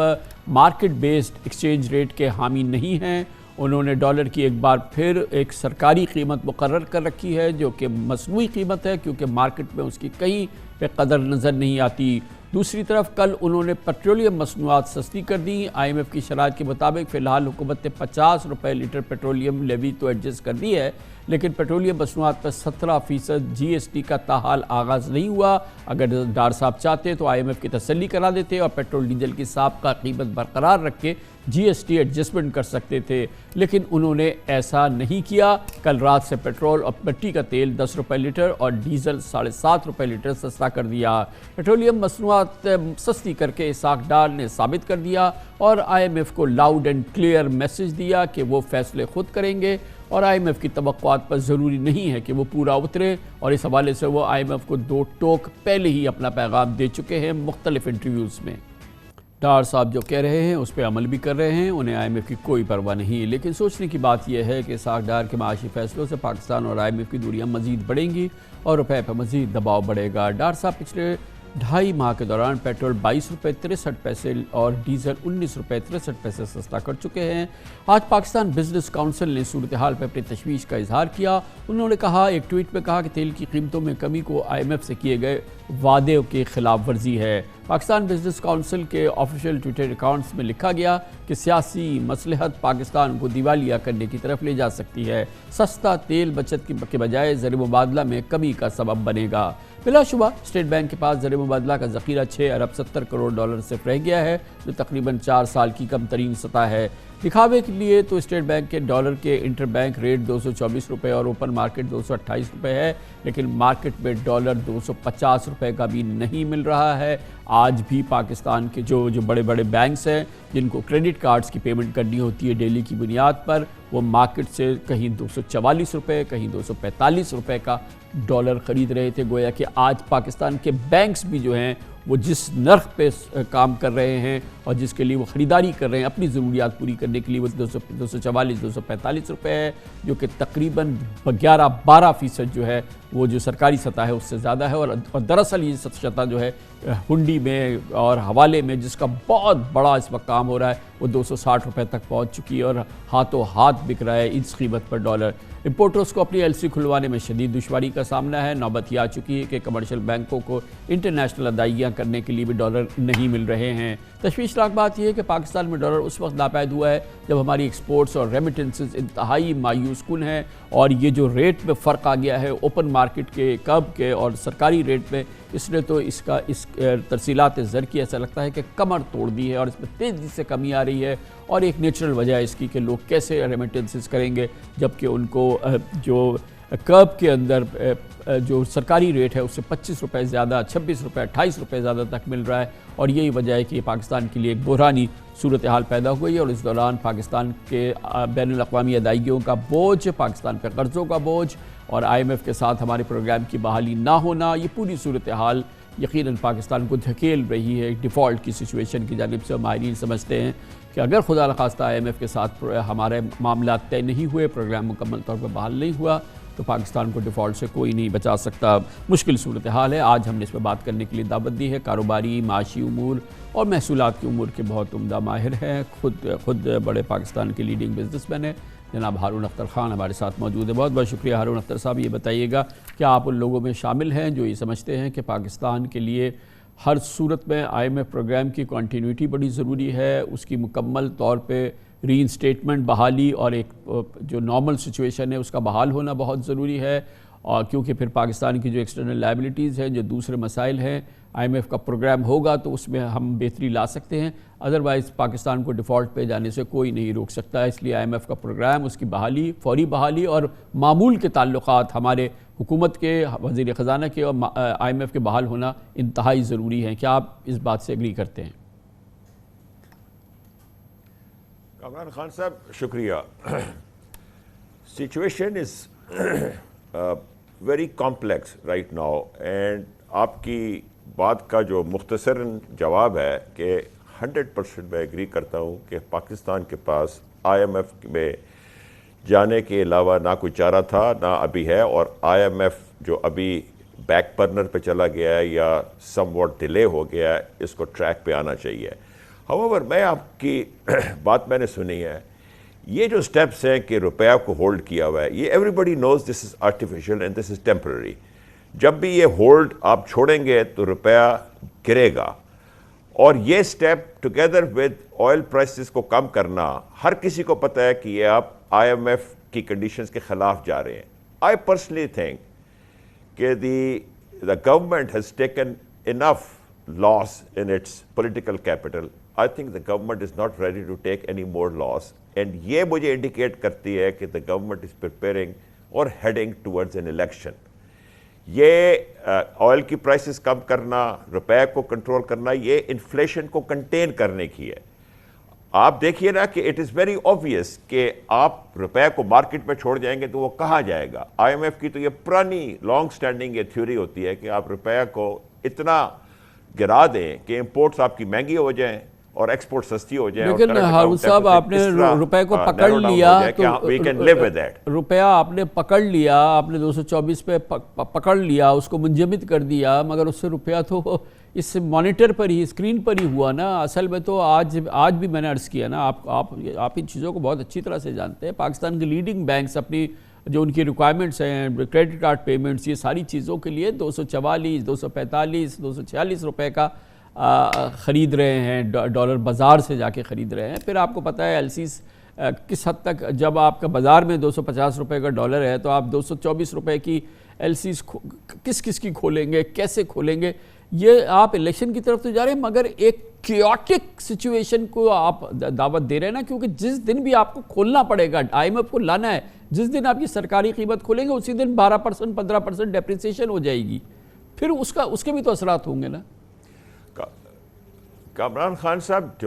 مارکیٹ بیسڈ ایکسچینج ریٹ کے حامی نہیں ہیں، انہوں نے ڈالر کی ایک بار پھر ایک سرکاری قیمت مقرر کر رکھی ہے جو کہ مصنوعی قیمت ہے، کیونکہ مارکیٹ میں اس کی کہیں پہ قدر نظر نہیں آتی۔ دوسری طرف کل انہوں نے پیٹرولیم مصنوعات سستی کر دی، آئی ایم ایف کی شرائط کے مطابق فی الحال حکومت نے 50 روپے لیٹر پیٹرولیم لیوی تو ایڈجسٹ کر دی ہے، لیکن پیٹرولیم مصنوعات پر 17% جی ایس ٹی کا تاحال آغاز نہیں ہوا۔ اگر ڈار صاحب چاہتے تو آئی ایم ایف کی تسلی کرا دیتے اور پیٹرول ڈیزل کی سابقہ قیمت برقرار رکھ کے جی ایس ٹی ایڈجسٹمنٹ کر سکتے تھے، لیکن انہوں نے ایسا نہیں کیا۔ کل رات سے پیٹرول اور مٹی کا تیل 10 روپے لیٹر اور ڈیزل 7.5 روپے لیٹر سستا کر دیا۔ پیٹرولیم مصنوعات سستی کر کے اسحاق ڈار نے ثابت کر دیا اور آئی ایم ایف کو لاؤڈ اینڈ کلیئر میسج دیا کہ وہ فیصلے خود کریں گے، اور آئی ایم ایف کی توقعات پر ضروری نہیں ہے کہ وہ پورا اترے، اور اس حوالے سے وہ آئی ایم ایف کو 2 ٹوک پہلے ہی اپنا پیغام دے چکے ہیں مختلف انٹرویوز میں۔ ڈار صاحب جو کہہ رہے ہیں اس پہ عمل بھی کر رہے ہیں، انہیں آئی ایم ایف کی کوئی پرواہ نہیں، لیکن سوچنے کی بات یہ ہے کہ اسحاق ڈار کے معاشی فیصلوں سے پاکستان اور آئی ایم ایف کی دوریاں مزید بڑھیں گی اور روپے پہ مزید دباؤ بڑھے گا۔ ڈار صاحب پچھلے 2.5 ماہ کے دوران پیٹرول 22 روپے 63 پیسے اور ڈیزل 19 روپے 63 پیسے سستا کر چکے ہیں۔ آج پاکستان بزنس کونسل نے صورتحال پر اپنی تشویش کا اظہار کیا، انہوں نے کہا، ایک ٹویٹ میں کہا کہ تیل کی قیمتوں میں کمی کو آئی ایم ایف سے کیے گئے وعدے کے خلاف ورزی ہے۔ پاکستان بزنس کونسل کے آفیشیل ٹویٹر اکاؤنٹس میں لکھا گیا کہ سیاسی مصلحت پاکستان کو دیوالیہ کرنے کی طرف لے جا سکتی ہے، سستا تیل بچت کے بجائے زر مبادلہ میں کمی کا سبب بنے گا۔ بلا شبہ اسٹیٹ بینک کے پاس زر مبادلہ کا ذخیرہ 6 ارب 70 کروڑ ڈالر صرف رہ گیا ہے، جو تقریباً 4 سال کی کم ترین سطح ہے، دکھاوے کے لیے تو اسٹیٹ بینک کے ڈالر کے انٹر بینک ریٹ 224 روپے اور اوپن مارکیٹ 228 روپے ہے، لیکن مارکیٹ میں ڈالر 250 روپے کا بھی نہیں مل رہا ہے۔ آج بھی پاکستان کے جو بڑے بڑے بینکس ہیں جن کو کریڈٹ کارڈز کی پیمنٹ کرنی ہوتی ہے ڈیلی کی بنیاد پر، وہ مارکیٹ سے کہیں 244 روپے کہیں 245 روپے کا ڈالر خرید رہے تھے۔ گویا کہ آج پاکستان کے بینکس بھی جو ہیں وہ جس نرخ پہ کام کر رہے ہیں اور جس کے لیے وہ خریداری کر رہے ہیں اپنی ضروریات پوری کرنے کے لیے، وہ 244 245 روپے ہے، جو کہ تقریباً 11-12% جو ہے وہ جو سرکاری سطح ہے اس سے زیادہ ہے۔ اور دراصل یہ سطح جو ہے ہنڈی میں اور حوالے میں جس کا بہت بڑا اس وقت کام ہو رہا ہے وہ 260 روپے تک پہنچ چکی ہے اور ہاتھوں ہاتھ بک رہا ہے اس قیمت پر ڈالر۔ امپورٹرز کو اپنی LC کھلوانے میں شدید دشواری کا سامنا ہے۔ نوبت یہ آ چکی ہے کہ کمرشل بینکوں کو انٹرنیشنل ادائیگیاں کرنے کے لیے بھی ڈالر نہیں مل رہے ہیں۔ تشویشناک بات یہ ہے کہ پاکستان میں ڈالر اس وقت ناپید ہوا ہے جب ہماری ایکسپورٹس اور ریمیٹنسز انتہائی مایوس کن ہیں، اور یہ جو ریٹ میں فرق آ گیا ہے اوپن مارکیٹ کے کب کے اور سرکاری ریٹ میں، اس نے تو اس ترسیلات زر کی ایسا لگتا ہے کہ کمر توڑ دی ہے، اور اس میں تیزی سے کمی آ رہی ہے۔ اور ایک نیچرل وجہ ہے اس کی کہ لوگ کیسے ریمیٹنسز کریں گے جبکہ ان کو جو کرب کے اندر جو سرکاری ریٹ ہے اس سے 25 روپے زیادہ، 26 روپے 28 روپے زیادہ تک مل رہا ہے۔ اور یہی وجہ ہے کہ یہ پاکستان کے لیے ایک بحرانی صورتحال پیدا ہوئی ہے، اور اس دوران پاکستان کے بین الاقوامی ادائیگیوں کا بوجھ، پاکستان پہ قرضوں کا بوجھ اور IMF کے ساتھ ہمارے پروگرام کی بحالی نہ ہونا، یہ پوری صورتحال یقیناً پاکستان کو دھکیل رہی ہے ڈیفالٹ کی سچویشن کی جانب سے۔ ماہرین سمجھتے ہیں کہ اگر خدا نخواستہ IMF کے ساتھ ہمارے معاملات طے نہیں ہوئے، پروگرام مکمل طور پر بحال نہیں ہوا، تو پاکستان کو ڈیفالٹ سے کوئی نہیں بچا سکتا۔ مشکل صورتحال ہے۔ آج ہم نے اس پہ بات کرنے کے لیے دعوت دی ہے کاروباری، معاشی امور اور محصولات کے امور کے بہت عمدہ ماہر ہیں، خود بڑے پاکستان کے لیڈنگ بزنس مین ہیں، جناب ہارون اختر خان ہمارے ساتھ موجود ہے۔ بہت بہت شکریہ ہارون اختر صاحب۔ یہ بتائیے گا کہ آپ ان لوگوں میں شامل ہیں جو یہ سمجھتے ہیں کہ پاکستان کے لیے ہر صورت میں IMF پروگرام کی کنٹینیوٹی بڑی ضروری ہے، اس کی مکمل طور پہ ری انسٹیٹمنٹ، بحالی اور ایک جو نارمل سچویشن ہے اس کا بحال ہونا بہت ضروری ہے، اور کیونکہ پھر پاکستان کی جو ایکسٹرنل لائبلٹیز ہیں، جو دوسرے مسائل ہیں، IMF کا پروگرام ہوگا تو اس میں ہم بہتری لا سکتے ہیں، ادروائز پاکستان کو ڈیفالٹ پہ جانے سے کوئی نہیں روک سکتا ہے۔ اس لیے IMF کا پروگرام، اس کی بحالی، فوری بحالی اور معمول کے تعلقات ہمارے حکومت کے، وزیر خزانہ کے اور IMF کے بحال ہونا انتہائی ضروری ہیں۔ کیا آپ اس بات سے ایگری کرتے ہیں؟ کامران خان صاحب شکریہ۔ Situation is very complex right now, and آپ کی بات کا جو مختصراً جواب ہے کہ 100% میں ایگری کرتا ہوں کہ پاکستان کے پاس IMF میں جانے کے علاوہ نہ کوئی چارہ تھا نہ ابھی ہے، اور IMF جو ابھی بیک برنر پہ چلا گیا ہے یا سم واٹ ڈیلے ہو گیا ہے، اس کو ٹریک پہ آنا چاہیے۔ ہوور میں آپ کی بات میں نے سنی ہے، یہ جو سٹیپس ہیں کہ روپیہ کو ہولڈ کیا ہوا ہے، یہ everybody knows this is artificial and this is temporary. جب بھی یہ ہولڈ آپ چھوڑیں گے تو روپیہ گرے گا، اور یہ step together with oil prices کو کم کرنا، ہر کسی کو پتہ ہے کہ یہ آپ IMF کی کنڈیشنز کے خلاف جا رہے ہیں۔ I personally think کہ the government has taken enough loss in its political capital. I think the government is not ready to take any more loss, and یہ مجھے انڈیکیٹ کرتی ہے کہ the government is preparing or heading towards an election. یہ oil کی prices کم کرنا، روپے کو کنٹرول کرنا، یہ انفلیشن کو کنٹین کرنے کی ہے۔ آپ دیکھیے نا کہ اٹ از ویری obvious کہ آپ روپے کو مارکیٹ میں چھوڑ جائیں گے تو وہ کہاں جائے گا۔ IMF کی تو یہ پرانی لانگ سٹینڈنگ یہ تھیوری ہوتی ہے کہ آپ روپے کو اتنا گرا دیں کہ امپورٹس آپ کی مہنگی ہو جائیں اور ایکسپورٹ سستی ہو جائیں۔ لیکن ہارون صاحب آپ نے روپے کو پکڑ لیا تو روپیہ آپ نے پکڑ لیا، آپ نے 224 پہ پکڑ لیا، اس کو منجمد کر دیا، مگر اس سے روپیہ تو اس مانیٹر پر ہی، اسکرین پر ہی ہوا نا۔ اصل میں تو آج بھی میں نے عرض کیا نا، آپ ان چیزوں کو بہت اچھی طرح سے جانتے ہیں۔ پاکستان کے لیڈنگ بینکس اپنی جو ان کی ریکوائرمنٹس ہیں، کریڈٹ کارڈ پیمنٹس، یہ ساری چیزوں کے لیے 244 245 246 روپے کا خرید رہے ہیں، ڈالر بازار سے جا کے خرید رہے ہیں۔ پھر آپ کو پتہ ہے LCs کس حد تک، جب آپ کا بازار میں 250 روپے کا ڈالر ہے تو آپ 224 روپے کی LCs کس کی کھولیں گے، کیسے کھولیں گے؟ یہ آپ الیکشن کی طرف تو جا رہے ہیں، مگر ایک کیوٹک سچویشن کو آپ دعوت دے رہے ہیں نا, کیونکہ جس دن بھی آپ کو کھولنا پڑے گا, IMF کو لانا ہے, جس دن آپ کی سرکاری قیمت کھولیں گے اسی دن 12% 15% ڈیپریسیشن ہو جائے گی, پھر اس کے بھی تو اثرات ہوں گے نا. کامران خان صاحب,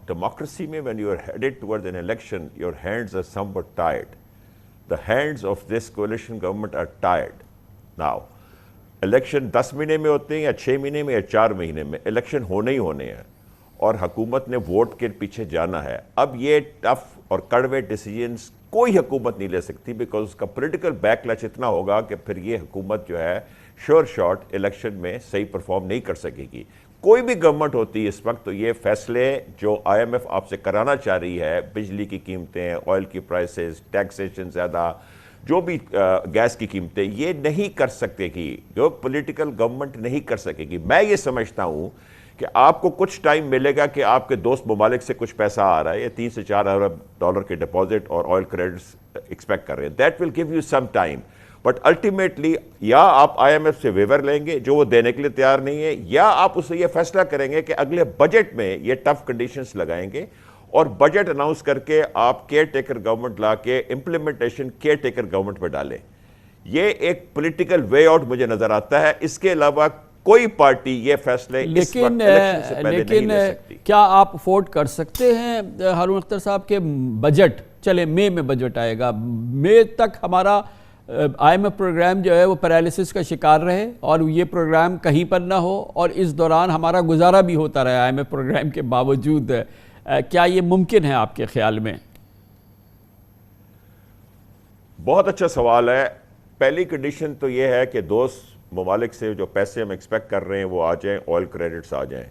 democracy میں when you are headed towards an election, your hands are somewhat tied. The hands of this coalition government are tied. Now, election 10 مہینے میں ہوتے ہیں یا 6 مہینے میں یا 4 مہینے میں, الیکشن ہونے ہی ہونے ہیں اور حکومت نے ووٹ کے پیچھے جانا ہے. اب یہ ٹف اور کڑوے ڈیسیجنز کوئی حکومت نہیں لے سکتی, بیکاز اس کا پولیٹیکل بیک لچ اتنا ہوگا کہ پھر یہ حکومت جو ہے شور شارٹ الیکشن میں صحیح پرفارم نہیں کر سکے گی. کوئی بھی گورنمنٹ ہوتی ہے اس وقت, تو یہ فیصلے جو IMF آپ سے کرانا چاہ رہی ہے, بجلی کی قیمتیں, آئل کی پرائسز, ٹیکسیشن زیادہ, جو بھی گیس کی قیمتیں, یہ نہیں کر سکتے گی, جو پولیٹیکل گورنمنٹ نہیں کر سکے گی. میں یہ سمجھتا ہوں کہ آپ کو کچھ ٹائم ملے گا کہ آپ کے دوست ممالک سے کچھ پیسہ آ رہا ہے, یہ 3 سے 4 ارب ڈالر کے ڈپازٹ اور آئل کریڈٹس ایکسپیکٹ کر رہے ہیں. That will give you some time, but ultimately یا آپ IMF سے ویور لیں گے جو وہ دینے کے لیے تیار نہیں ہے, یا آپ اسے یہ فیصلہ کریں گے کہ اگلے بجٹ میں یہ ٹف کنڈیشنز لگائیں گے اور بجٹ اناؤنس کر کے آپ کیئر ٹیکر گورنمنٹ لا کے امپلیمنٹیشن کیئر ٹیکر گورنمنٹ پہ ڈالیں. یہ ایک پولیٹیکل وے آؤٹ مجھے نظر آتا ہے. اس کے علاوہ کوئی پارٹی یہ فیصلے اس وقت الیکشن سے پہلے نہیں لے سکتی. کیا آپ افورڈ کر سکتے ہیں ہارون اختر صاحب کے بجٹ, چلے مئی میں بجٹ آئے گا, مئی تک ہمارا IMF پروگرام جو ہے وہ پیرالسس کا شکار رہے اور یہ پروگرام کہیں پر نہ ہو, اور اس دوران ہمارا گزارا بھی ہوتا رہا IMF پروگرام کے باوجود, کیا یہ ممکن ہے آپ کے خیال میں؟ بہت اچھا سوال ہے. پہلی کنڈیشن تو یہ ہے کہ دوست ممالک سے جو پیسے ہم ایکسپیکٹ کر رہے ہیں وہ آ جائیں, آئل کریڈٹس آ جائیں.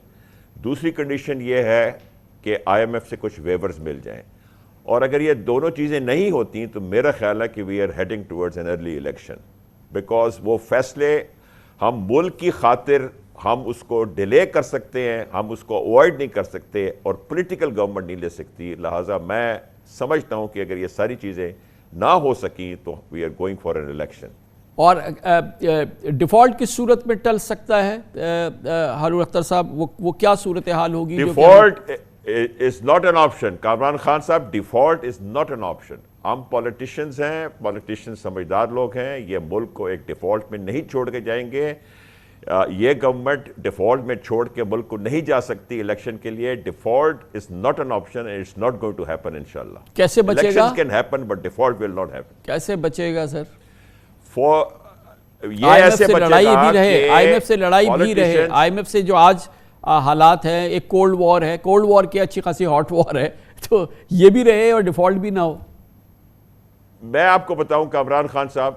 دوسری کنڈیشن یہ ہے کہ IMF سے کچھ ویورز مل جائیں, اور اگر یہ دونوں چیزیں نہیں ہوتی تو میرا خیال ہے کہ we are heading towards an early election, because وہ فیصلے ہم ملک کی خاطر ہم اس کو ڈیلے کر سکتے ہیں, ہم اس کو اوائڈ نہیں کر سکتے, اور پولیٹیکل گورنمنٹ نہیں لے سکتی. لہٰذا میں سمجھتا ہوں کہ اگر یہ ساری چیزیں نہ ہو سکیں تو we are going for an election. اور ڈیفالٹ کس صورت میں ٹل سکتا ہے ہارون اختر صاحب, وہ کیا صورتحال ہوگی؟ Default is not an option. Kamran Khan صاحب, default is not an option. ہم پولیٹیشنز ہیں, پولیٹیشنز سمجھدار لوگ ہیں, یہ ملک کو ایک ڈیفالٹ میں نہیں چھوڑ کے جائیں گے. یہ گورنمنٹ ڈیفالٹ میں چھوڑ کے ملک کو نہیں جا سکتی الیکشن کے لیے. Default is not an option and it's not going to happen انشاءاللہ. کیسے بچے گا؟ Elections can happen but default will not happen. کیسے بچے گا سر؟ یہ ایسے لڑائی بھی رہے, IMF سے لڑائی بھی رہے, IMF سے جو آج حالات ہیں, ایک کولڈ وار ہے, کولڈ وار کی اچھی خاصی ہاٹ وار ہے, تو یہ بھی رہے اور ڈیفالٹ بھی نہ ہو. میں آپ کو بتاؤں کامران خان صاحب,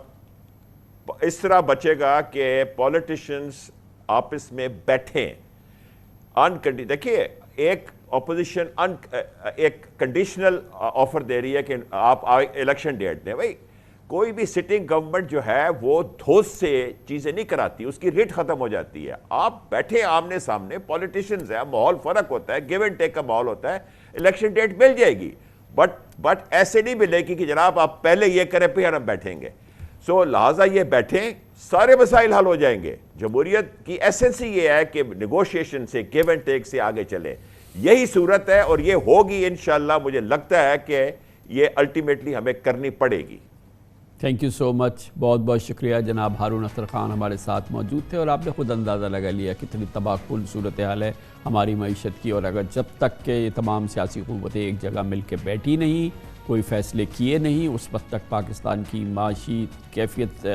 اس طرح بچے گا کہ پولیٹیشنز آپس میں بیٹھیں. دیکھیے, ایک اپوزیشن ایک کنڈیشنل آفر دے رہی ہے کہ آپ الیکشن ڈیٹ دیں. بھائی کوئی بھی سٹنگ گورنمنٹ جو ہے وہ دھوس سے چیزیں نہیں کراتی, اس کی ریٹ ختم ہو جاتی ہے. آپ بیٹھے آمنے سامنے, پولیٹیشینز ہیں, ماحول فرق ہوتا ہے, گیو اینڈ ٹیک کا ماحول ہوتا ہے, الیکشن ڈیٹ مل جائے گی, بٹ ایسے نہیں ملے گی کہ جناب آپ پہلے یہ کریں پھر ہم بیٹھیں گے. سو لہٰذا یہ بیٹھیں, سارے مسائل حل ہو جائیں گے. جمہوریت کی ایسنس ہی یہ ہے کہ نیگوشیشن سے, گیو اینڈ ٹیک سے آگے چلیں. یہی صورت ہے اور یہ ہوگی انشاءاللہ. مجھے لگتا ہے کہ یہ الٹیمیٹلی ہمیں کرنی پڑے گی. تھینک یو سو مچ, بہت بہت شکریہ. جناب ہارون اختر خان ہمارے ساتھ موجود تھے, اور آپ نے خود اندازہ لگا لیا کتنی تباہ کن صورتحال ہے ہماری معیشت کی, اور اگر جب تک کہ یہ تمام سیاسی قوتیں ایک جگہ مل کے بیٹھی نہیں, کوئی فیصلے کیے نہیں, اس وقت تک پاکستان کی معاشی کیفیت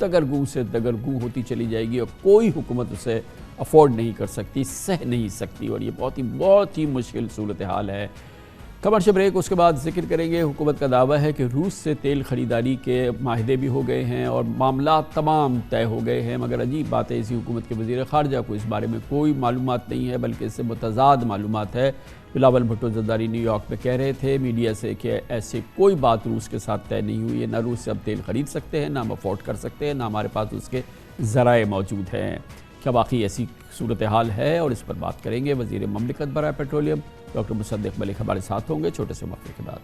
دگرگوں سے دگرگوں ہوتی چلی جائے گی, اور کوئی حکومت اسے افورڈ نہیں کر سکتی, سہ نہیں سکتی, اور یہ بہت ہی مشکل صورتحال ہے. کمرشل بریک, اس کے بعد ذکر کریں گے. حکومت کا دعویٰ ہے کہ روس سے تیل خریداری کے معاہدے بھی ہو گئے ہیں اور معاملات تمام طے ہو گئے ہیں, مگر عجیب بات ہے اسی حکومت کے وزیر خارجہ کو اس بارے میں کوئی معلومات نہیں ہے, بلکہ اس سے متضاد معلومات ہے. بلاول بھٹو زرداری نیو یارک میں کہہ رہے تھے میڈیا سے کہ ایسے کوئی بات روس کے ساتھ طے نہیں ہوئی ہے, نہ روس سے اب تیل خرید سکتے ہیں, نہ ہم افورڈ کر سکتے ہیں, نہ ہمارے پاس اس کے ذرائع موجود ہیں. کیا واقعی ایسی صورتحال ہے, اور اس پر بات کریں گے. وزیر مملکت برائے پیٹرولیم ڈاکٹر مصدق ملک ہمارے ساتھ ہوں گے چھوٹے سے وقفے کے بعد.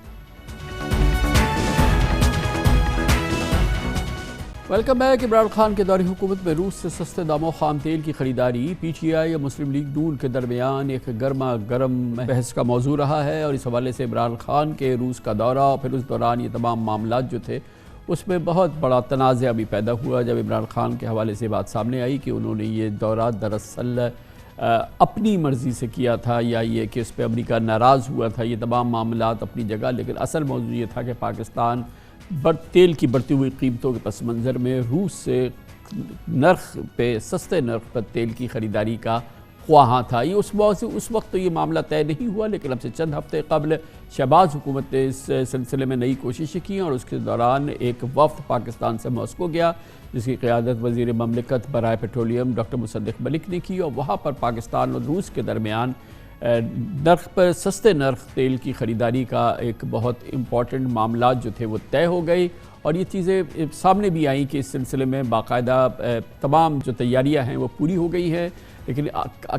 Welcome back. عمران خان کے دور حکومت میں روس سے سستے داموں خام تیل کی خریداری پی ٹی آئی اور مسلم لیگ نون کے درمیان ایک گرما گرم بحث کا موضوع رہا ہے، اور اس حوالے سے عمران خان کے روس کا دورہ اور پھر اس دوران یہ تمام معاملات جو تھے اس میں بہت بڑا تنازع بھی پیدا ہوا، جب عمران خان کے حوالے سے بات سامنے آئی کہ انہوں نے یہ دورہ دراصل اپنی مرضی سے کیا تھا، یا یہ کہ اس پہ امریکہ ناراض ہوا تھا۔ یہ تمام معاملات اپنی جگہ، لیکن اصل موضوع یہ تھا کہ پاکستان تیل کی بڑھتی ہوئی قیمتوں کے پس منظر میں روس سے سستے نرخ پر تیل کی خریداری کا خواہاں تھا۔ یہ اس وقت تو یہ معاملہ طے نہیں ہوا، لیکن اب سے چند ہفتے قبل شہباز حکومت نے اس سلسلے میں نئی کوششیں کی، اور اس کے دوران ایک وفد پاکستان سے ماسکو گیا، جس کی قیادت وزیر مملکت برائے پیٹرولیم ڈاکٹر مصدق ملک نے کی، اور وہاں پر پاکستان اور روس کے درمیان سستے نرخ تیل کی خریداری کا ایک بہت امپورٹنٹ معاملات جو تھے وہ طے ہو گئی، اور یہ چیزیں سامنے بھی آئیں کہ اس سلسلے میں باقاعدہ تمام جو تیاریاں ہیں وہ پوری ہو گئی ہیں۔ لیکن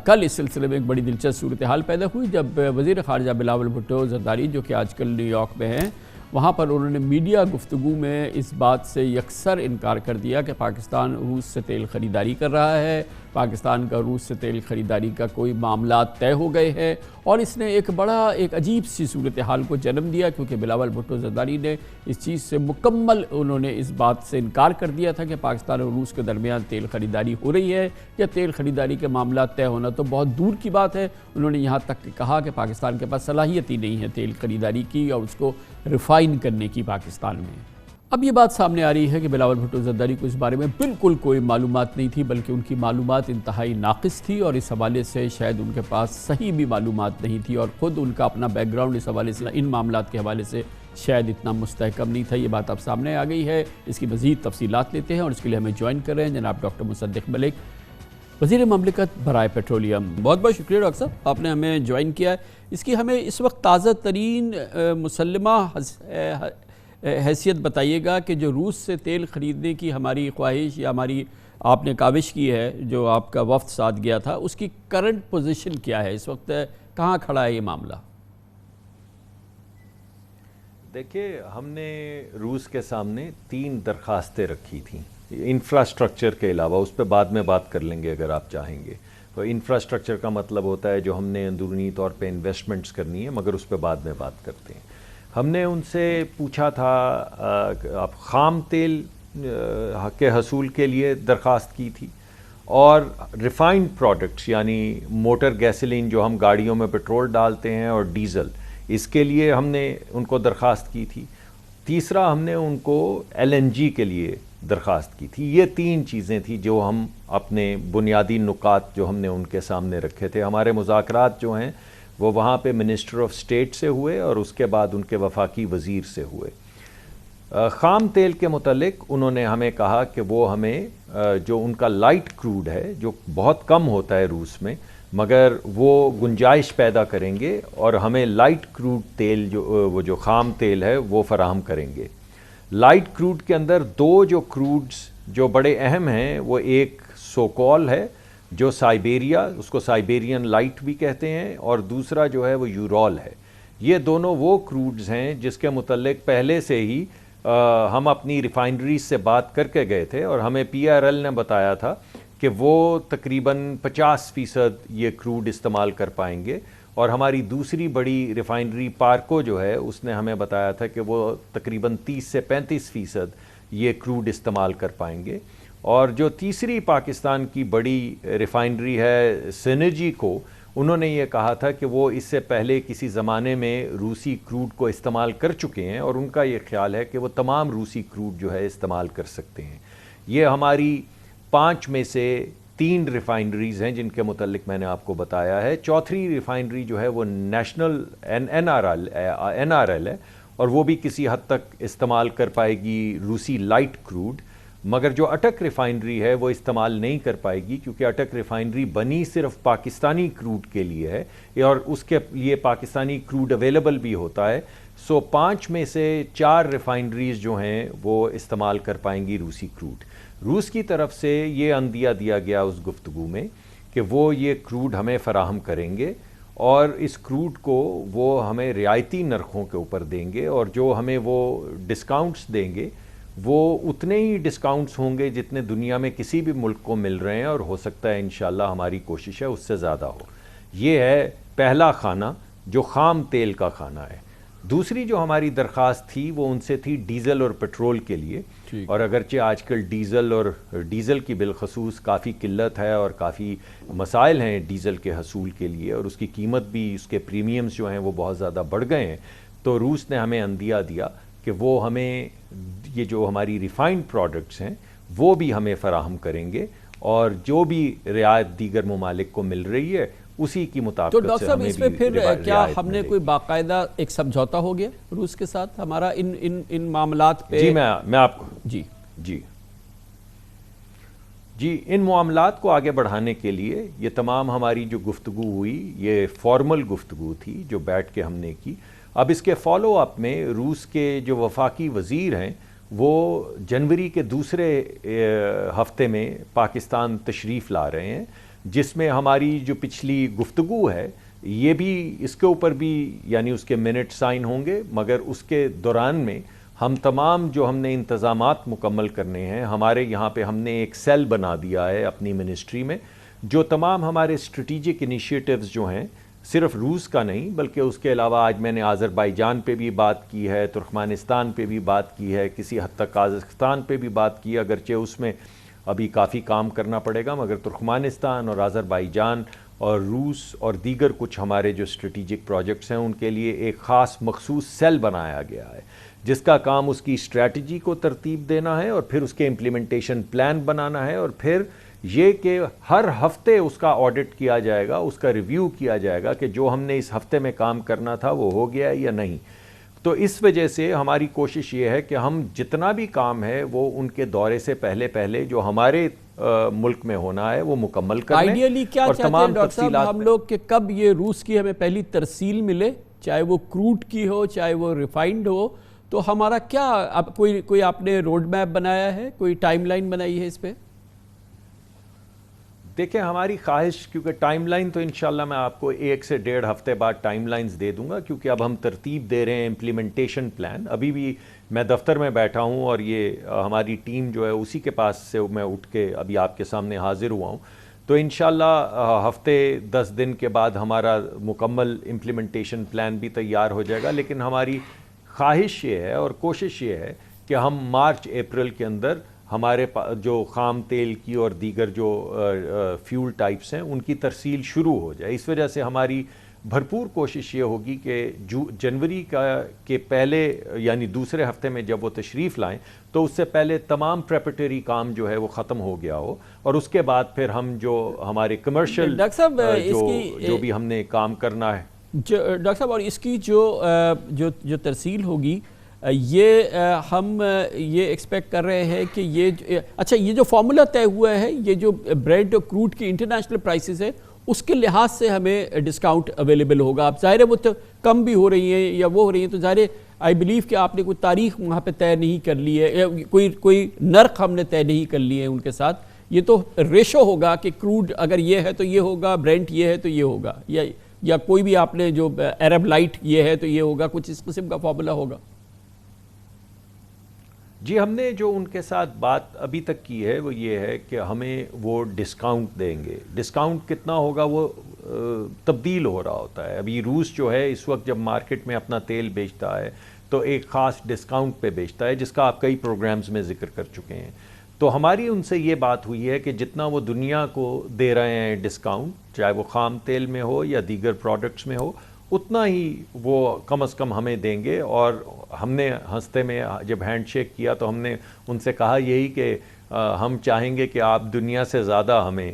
کل اس سلسلے میں ایک بڑی دلچسپ صورتحال پیدا ہوئی، جب وزیر خارجہ بلاول بھٹو زرداری جو کہ آج کل نیو یارک میں ہیں، وہاں پر انہوں نے میڈیا گفتگو میں اس بات سے یکسر انکار کر دیا کہ پاکستان روس سے تیل خریداری کر رہا ہے، پاکستان کا روس سے تیل خریداری کا کوئی معاملات طے ہو گئے ہیں، اور اس نے ایک عجیب سی صورتحال کو جنم دیا، کیونکہ بلاول بھٹو زرداری نے اس چیز سے مکمل انہوں نے اس بات سے انکار کر دیا تھا کہ پاکستان اور روس کے درمیان تیل خریداری ہو رہی ہے یا تیل خریداری کے معاملات طے ہونا تو بہت دور کی بات ہے۔ انہوں نے یہاں تک کہا کہ پاکستان کے پاس صلاحیت ہی نہیں ہے تیل خریداری کی اور اس کو ریفائن کرنے کی پاکستان میں۔ اب یہ بات سامنے آ رہی ہے کہ بلاول بھٹو زرداری کو اس بارے میں بالکل کوئی معلومات نہیں تھی، بلکہ ان کی معلومات انتہائی ناقص تھی، اور اس حوالے سے شاید ان کے پاس صحیح بھی معلومات نہیں تھی، اور خود ان کا اپنا بیک گراؤنڈ اس حوالے سے ان معاملات کے حوالے سے شاید اتنا مستحکم نہیں تھا۔ یہ بات اب سامنے آ گئی ہے، اس کی مزید تفصیلات لیتے ہیں، اور اس کے لیے ہمیں جوائن کر رہے ہیں جناب ڈاکٹر مصدق ملک، وزیر مملکت برائے پیٹرولیم۔ بہت بہت شکریہ ڈاکٹر صاحب، آپ نے ہمیں جوائن کیا ہے۔ اس کی ہمیں اس وقت تازہ ترین مسلمہ حیثیت بتائیے گا کہ جو روس سے تیل خریدنے کی ہماری خواہش یا ہماری آپ نے کاوش کی ہے، جو آپ کا وفد ساتھ گیا تھا، اس کی کرنٹ پوزیشن کیا ہے اس وقت، کہاں کھڑا ہے یہ معاملہ؟ دیکھیے، ہم نے روس کے سامنے 3 درخواستیں رکھی تھیں انفراسٹرکچر کے علاوہ، اس پہ بعد میں بات کر لیں گے اگر آپ چاہیں گے۔ تو انفراسٹرکچر کا مطلب ہوتا ہے جو ہم نے اندرونی طور پہ انویسٹمنٹس کرنی ہے، مگر اس پہ بعد میں بات کرتے ہیں۔ ہم نے ان سے پوچھا تھا آپ خام تیل کے حصول کے لیے درخواست کی تھی، اور ریفائنڈ پروڈکٹس یعنی موٹر گیسولین جو ہم گاڑیوں میں پیٹرول ڈالتے ہیں اور ڈیزل، اس کے لیے ہم نے ان کو درخواست کی تھی۔ تیسرا ہم نے ان کو LNG کے لیے درخواست کی تھی۔ یہ 3 چیزیں تھیں جو ہم اپنے بنیادی نکات جو ہم نے ان کے سامنے رکھے تھے۔ ہمارے مذاکرات جو ہیں وہ وہاں پہ منسٹر آف اسٹیٹ سے ہوئے، اور اس کے بعد ان کے وفاقی وزیر سے ہوئے۔ خام تیل کے متعلق انہوں نے ہمیں کہا کہ وہ ہمیں جو ان کا لائٹ کروڈ ہے جو بہت کم ہوتا ہے روس میں، مگر وہ گنجائش پیدا کریں گے اور ہمیں لائٹ کروڈ تیل وہ جو خام تیل ہے وہ فراہم کریں گے۔ لائٹ کروڈ کے اندر 2 جو کروڈز جو بڑے اہم ہیں، وہ ایک سوکول ہے جو سائبیریا، اس کو سائبیرین لائٹ بھی کہتے ہیں، اور دوسرا جو ہے وہ یورول ہے۔ یہ دونوں وہ کروڈز ہیں جس کے متعلق پہلے سے ہی ہم اپنی ریفائنریز سے بات کر کے گئے تھے، اور ہمیں PRL نے بتایا تھا کہ وہ تقریباً 50% یہ کروڈ استعمال کر پائیں گے، اور ہماری دوسری بڑی ریفائنری پارکو جو ہے اس نے ہمیں بتایا تھا کہ وہ تقریباً 30 سے 35% یہ کروڈ استعمال کر پائیں گے۔ اور جو تیسری پاکستان کی بڑی ریفائنری ہے سینرجی کو، انہوں نے یہ کہا تھا کہ وہ اس سے پہلے کسی زمانے میں روسی کروڈ کو استعمال کر چکے ہیں، اور ان کا یہ خیال ہے کہ وہ تمام روسی کروڈ جو ہے استعمال کر سکتے ہیں۔ یہ ہماری 5 میں سے 3 ریفائنریز ہیں جن کے متعلق میں نے آپ کو بتایا ہے۔ چوتھی ریفائنری جو ہے وہ نیشنل NRL ہے، اور وہ بھی کسی حد تک استعمال کر پائے گی روسی لائٹ کروڈ، مگر جو اٹک ریفائنری ہے وہ استعمال نہیں کر پائے گی، کیونکہ اٹک ریفائنری بنی صرف پاکستانی کروڈ کے لیے ہے، اور اس کے لیے پاکستانی کروڈ اویلیبل بھی ہوتا ہے۔ 5 میں سے 4 ریفائنریز جو ہیں وہ استعمال کر پائیں گی روسی کروڈ۔ روس کی طرف سے یہ عندیہ دیا گیا اس گفتگو میں کہ وہ یہ کروڈ ہمیں فراہم کریں گے، اور اس کروڈ کو وہ ہمیں رعایتی نرخوں کے اوپر دیں گے، اور جو ہمیں وہ ڈسکاؤنٹس دیں گے وہ اتنے ہی ڈسکاؤنٹس ہوں گے جتنے دنیا میں کسی بھی ملک کو مل رہے ہیں، اور ہو سکتا ہے انشاءاللہ ہماری کوشش ہے اس سے زیادہ ہو۔ یہ ہے پہلا کھانا جو خام تیل کا کھانا ہے۔ دوسری جو ہماری درخواست تھی وہ ان سے تھی ڈیزل اور پیٹرول کے لیے، اور اگرچہ آج کل ڈیزل کی بالخصوص کافی قلت ہے اور کافی مسائل ہیں ڈیزل کے حصول کے لیے، اور اس کی قیمت بھی، اس کے پریمیمز جو ہیں وہ بہت زیادہ بڑھ گئے ہیں، تو روس نے ہمیں اندیا دیا کہ وہ ہمیں یہ جو ہماری ریفائنڈ پروڈکٹس ہیں وہ بھی ہمیں فراہم کریں گے، اور جو بھی رعایت دیگر ممالک کو مل رہی ہے اسی کی مطابقت تو ڈاکٹر صاحب ہمیں اس میں بھی پھر کیا رعایت ہم نے ملے گی۔ کوئی باقاعدہ ایک سمجھوتا ہو گیا روس کے ساتھ ہمارا ان معاملات پہ؟ جی میں آپ کو جی ان معاملات کو آگے بڑھانے کے لیے یہ تمام ہماری جو گفتگو ہوئی، یہ فارمل گفتگو تھی جو بیٹھ کے ہم نے کی۔ اب اس کے فالو اپ میں روس کے جو وفاقی وزیر ہیں وہ جنوری کے دوسرے ہفتے میں پاکستان تشریف لا رہے ہیں، جس میں ہماری جو پچھلی گفتگو ہے یہ بھی اس کے اوپر بھی یعنی اس کے منٹ سائن ہوں گے، مگر اس کے دوران میں ہم تمام جو ہم نے انتظامات مکمل کرنے ہیں، ہمارے یہاں پہ ہم نے ایک سیل بنا دیا ہے اپنی منسٹری میں، جو تمام ہمارے اسٹریٹجک انیشیٹوز جو ہیں، صرف روس کا نہیں بلکہ اس کے علاوہ آج میں نے آذربائیجان پہ بھی بات کی ہے، ترکمانستان پہ بھی بات کی ہے، کسی حد تک قازقستان پہ بھی بات کی، اگرچہ اس میں ابھی کافی کام کرنا پڑے گا، مگر ترکمانستان اور آذربائیجان اور روس اور دیگر کچھ ہمارے جو اسٹریٹجک پروجیکٹس ہیں ان کے لیے ایک خاص مخصوص سیل بنایا گیا ہے، جس کا کام اس کی اسٹریٹجی کو ترتیب دینا ہے اور پھر اس کے امپلیمنٹیشن پلان بنانا ہے، اور پھر یہ کہ ہر ہفتے اس کا آڈٹ کیا جائے گا، اس کا ریویو کیا جائے گا کہ جو ہم نے اس ہفتے میں کام کرنا تھا وہ ہو گیا ہے یا نہیں۔ تو اس وجہ سے ہماری کوشش یہ ہے کہ ہم جتنا بھی کام ہے وہ ان کے دورے سے پہلے جو ہمارے ملک میں ہونا ہے وہ مکمل کر لیں۔ آئیڈیلی کیا چاہتے ہیں ڈاکٹر صاحب ہم لوگ کہ کب یہ روس کی ہمیں پہلی ترسیل ملے، چاہے وہ کروڈ کی ہو چاہے وہ ریفائنڈ ہو، تو ہمارا کیا اب کوئی آپ نے روڈ میپ بنایا ہے، کوئی ٹائم لائن بنائی ہے اس پہ؟ دیکھیں ہماری خواہش، کیونکہ ٹائم لائن تو انشاءاللہ میں آپ کو 1 سے 1.5 ہفتے بعد ٹائم لائنز دے دوں گا، کیونکہ اب ہم ترتیب دے رہے ہیں امپلیمنٹیشن پلان۔ ابھی بھی میں دفتر میں بیٹھا ہوں اور یہ ہماری ٹیم جو ہے اسی کے پاس سے میں اٹھ کے ابھی آپ کے سامنے حاضر ہوا ہوں، تو انشاءاللہ ہفتے 10 دن کے بعد ہمارا مکمل امپلیمنٹیشن پلان بھی تیار ہو جائے گا۔ لیکن ہماری خواہش یہ ہے اور کوشش یہ ہے کہ ہم مارچ اپریل کے اندر ہمارے جو خام تیل کی اور دیگر جو فیول ٹائپس ہیں ان کی ترسیل شروع ہو جائے۔ اس وجہ سے ہماری بھرپور کوشش یہ ہوگی کہ جنوری کے پہلے یعنی دوسرے ہفتے میں جب وہ تشریف لائیں تو اس سے پہلے تمام پریپریٹری کام جو ہے وہ ختم ہو گیا ہو، اور اس کے بعد پھر ہم جو ہمارے کمرشل جو بھی ہم نے کام کرنا ہے۔ ڈاکٹر صاحب اور اس کی جو ترسیل ہوگی یہ ہم یہ ایکسپیکٹ کر رہے ہیں کہ یہ جو فارمولا طے ہوا ہے، یہ جو برینٹ اور کروڈ کی انٹرنیشنل پرائسز ہے اس کے لحاظ سے ہمیں ڈسکاؤنٹ اویلیبل ہوگا۔ اب ظاہر ہے وہ تو کم بھی ہو رہی ہیں یا وہ ہو رہی ہیں، تو ظاہر ہے آئی بلیو کہ آپ نے کوئی تاریخ وہاں پہ طے نہیں کر لی ہے، کوئی نرخ ہم نے طے نہیں کر لی ہے ان کے ساتھ۔ یہ تو ریشو ہوگا کہ کروڈ اگر یہ ہے تو یہ ہوگا، برینٹ یہ ہے تو یہ ہوگا، یا کوئی بھی آپ نے جو عرب لائٹ یہ ہے تو یہ ہوگا، کچھ اس قسم کا فارمولا ہوگا؟ جی ہم نے جو ان کے ساتھ بات ابھی تک کی ہے وہ یہ ہے کہ ہمیں وہ ڈسکاؤنٹ دیں گے۔ ڈسکاؤنٹ کتنا ہوگا وہ تبدیل ہو رہا ہوتا ہے۔ ابھی روس جو ہے اس وقت جب مارکیٹ میں اپنا تیل بیچتا ہے تو ایک خاص ڈسکاؤنٹ پہ بیچتا ہے، جس کا آپ کئی پروگرامز میں ذکر کر چکے ہیں۔ تو ہماری ان سے یہ بات ہوئی ہے کہ جتنا وہ دنیا کو دے رہے ہیں ڈسکاؤنٹ، چاہے وہ خام تیل میں ہو یا دیگر پروڈکٹس میں ہو، اتنا ہی وہ کم از کم ہمیں دیں گے۔ اور ہم نے ہنستے میں جب ہینڈ شیک کیا تو ہم نے ان سے کہا یہی کہ ہم چاہیں گے کہ آپ دنیا سے زیادہ ہمیں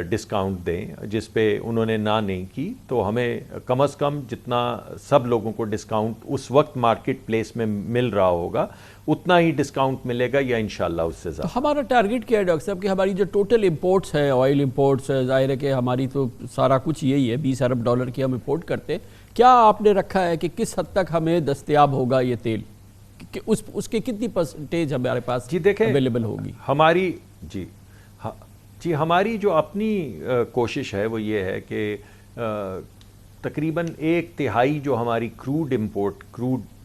ڈسکاؤنٹ دیں، جس پہ انہوں نے نہ نہیں کی۔ تو ہمیں کم از کم جتنا سب لوگوں کو ڈسکاؤنٹ اس وقت مارکیٹ پلیس میں مل رہا ہوگا اتنا ہی ڈسکاؤنٹ ملے گا، یا انشاءاللہ اس سے زیادہ۔ ہمارا ٹارگٹ کیا ہے ڈاکٹر صاحب کہ ہماری جو ٹوٹل امپورٹس ہے، آئل امپورٹس ہے، ظاہر ہے کہ ہماری تو سارا کچھ یہی ہے، 20 ارب ڈالر کی ہم امپورٹ کرتے ہیں، کیا آپ نے رکھا ہے کہ کس حد تک ہمیں دستیاب ہوگا یہ تیل، کہ اس کے کتنی پرسنٹیج ہمارے پاس اویلیبل ہوگی؟ ہماری جو اپنی کوشش ہے وہ یہ ہے کہ تقریباً 1/3 جو ہماری کروڈ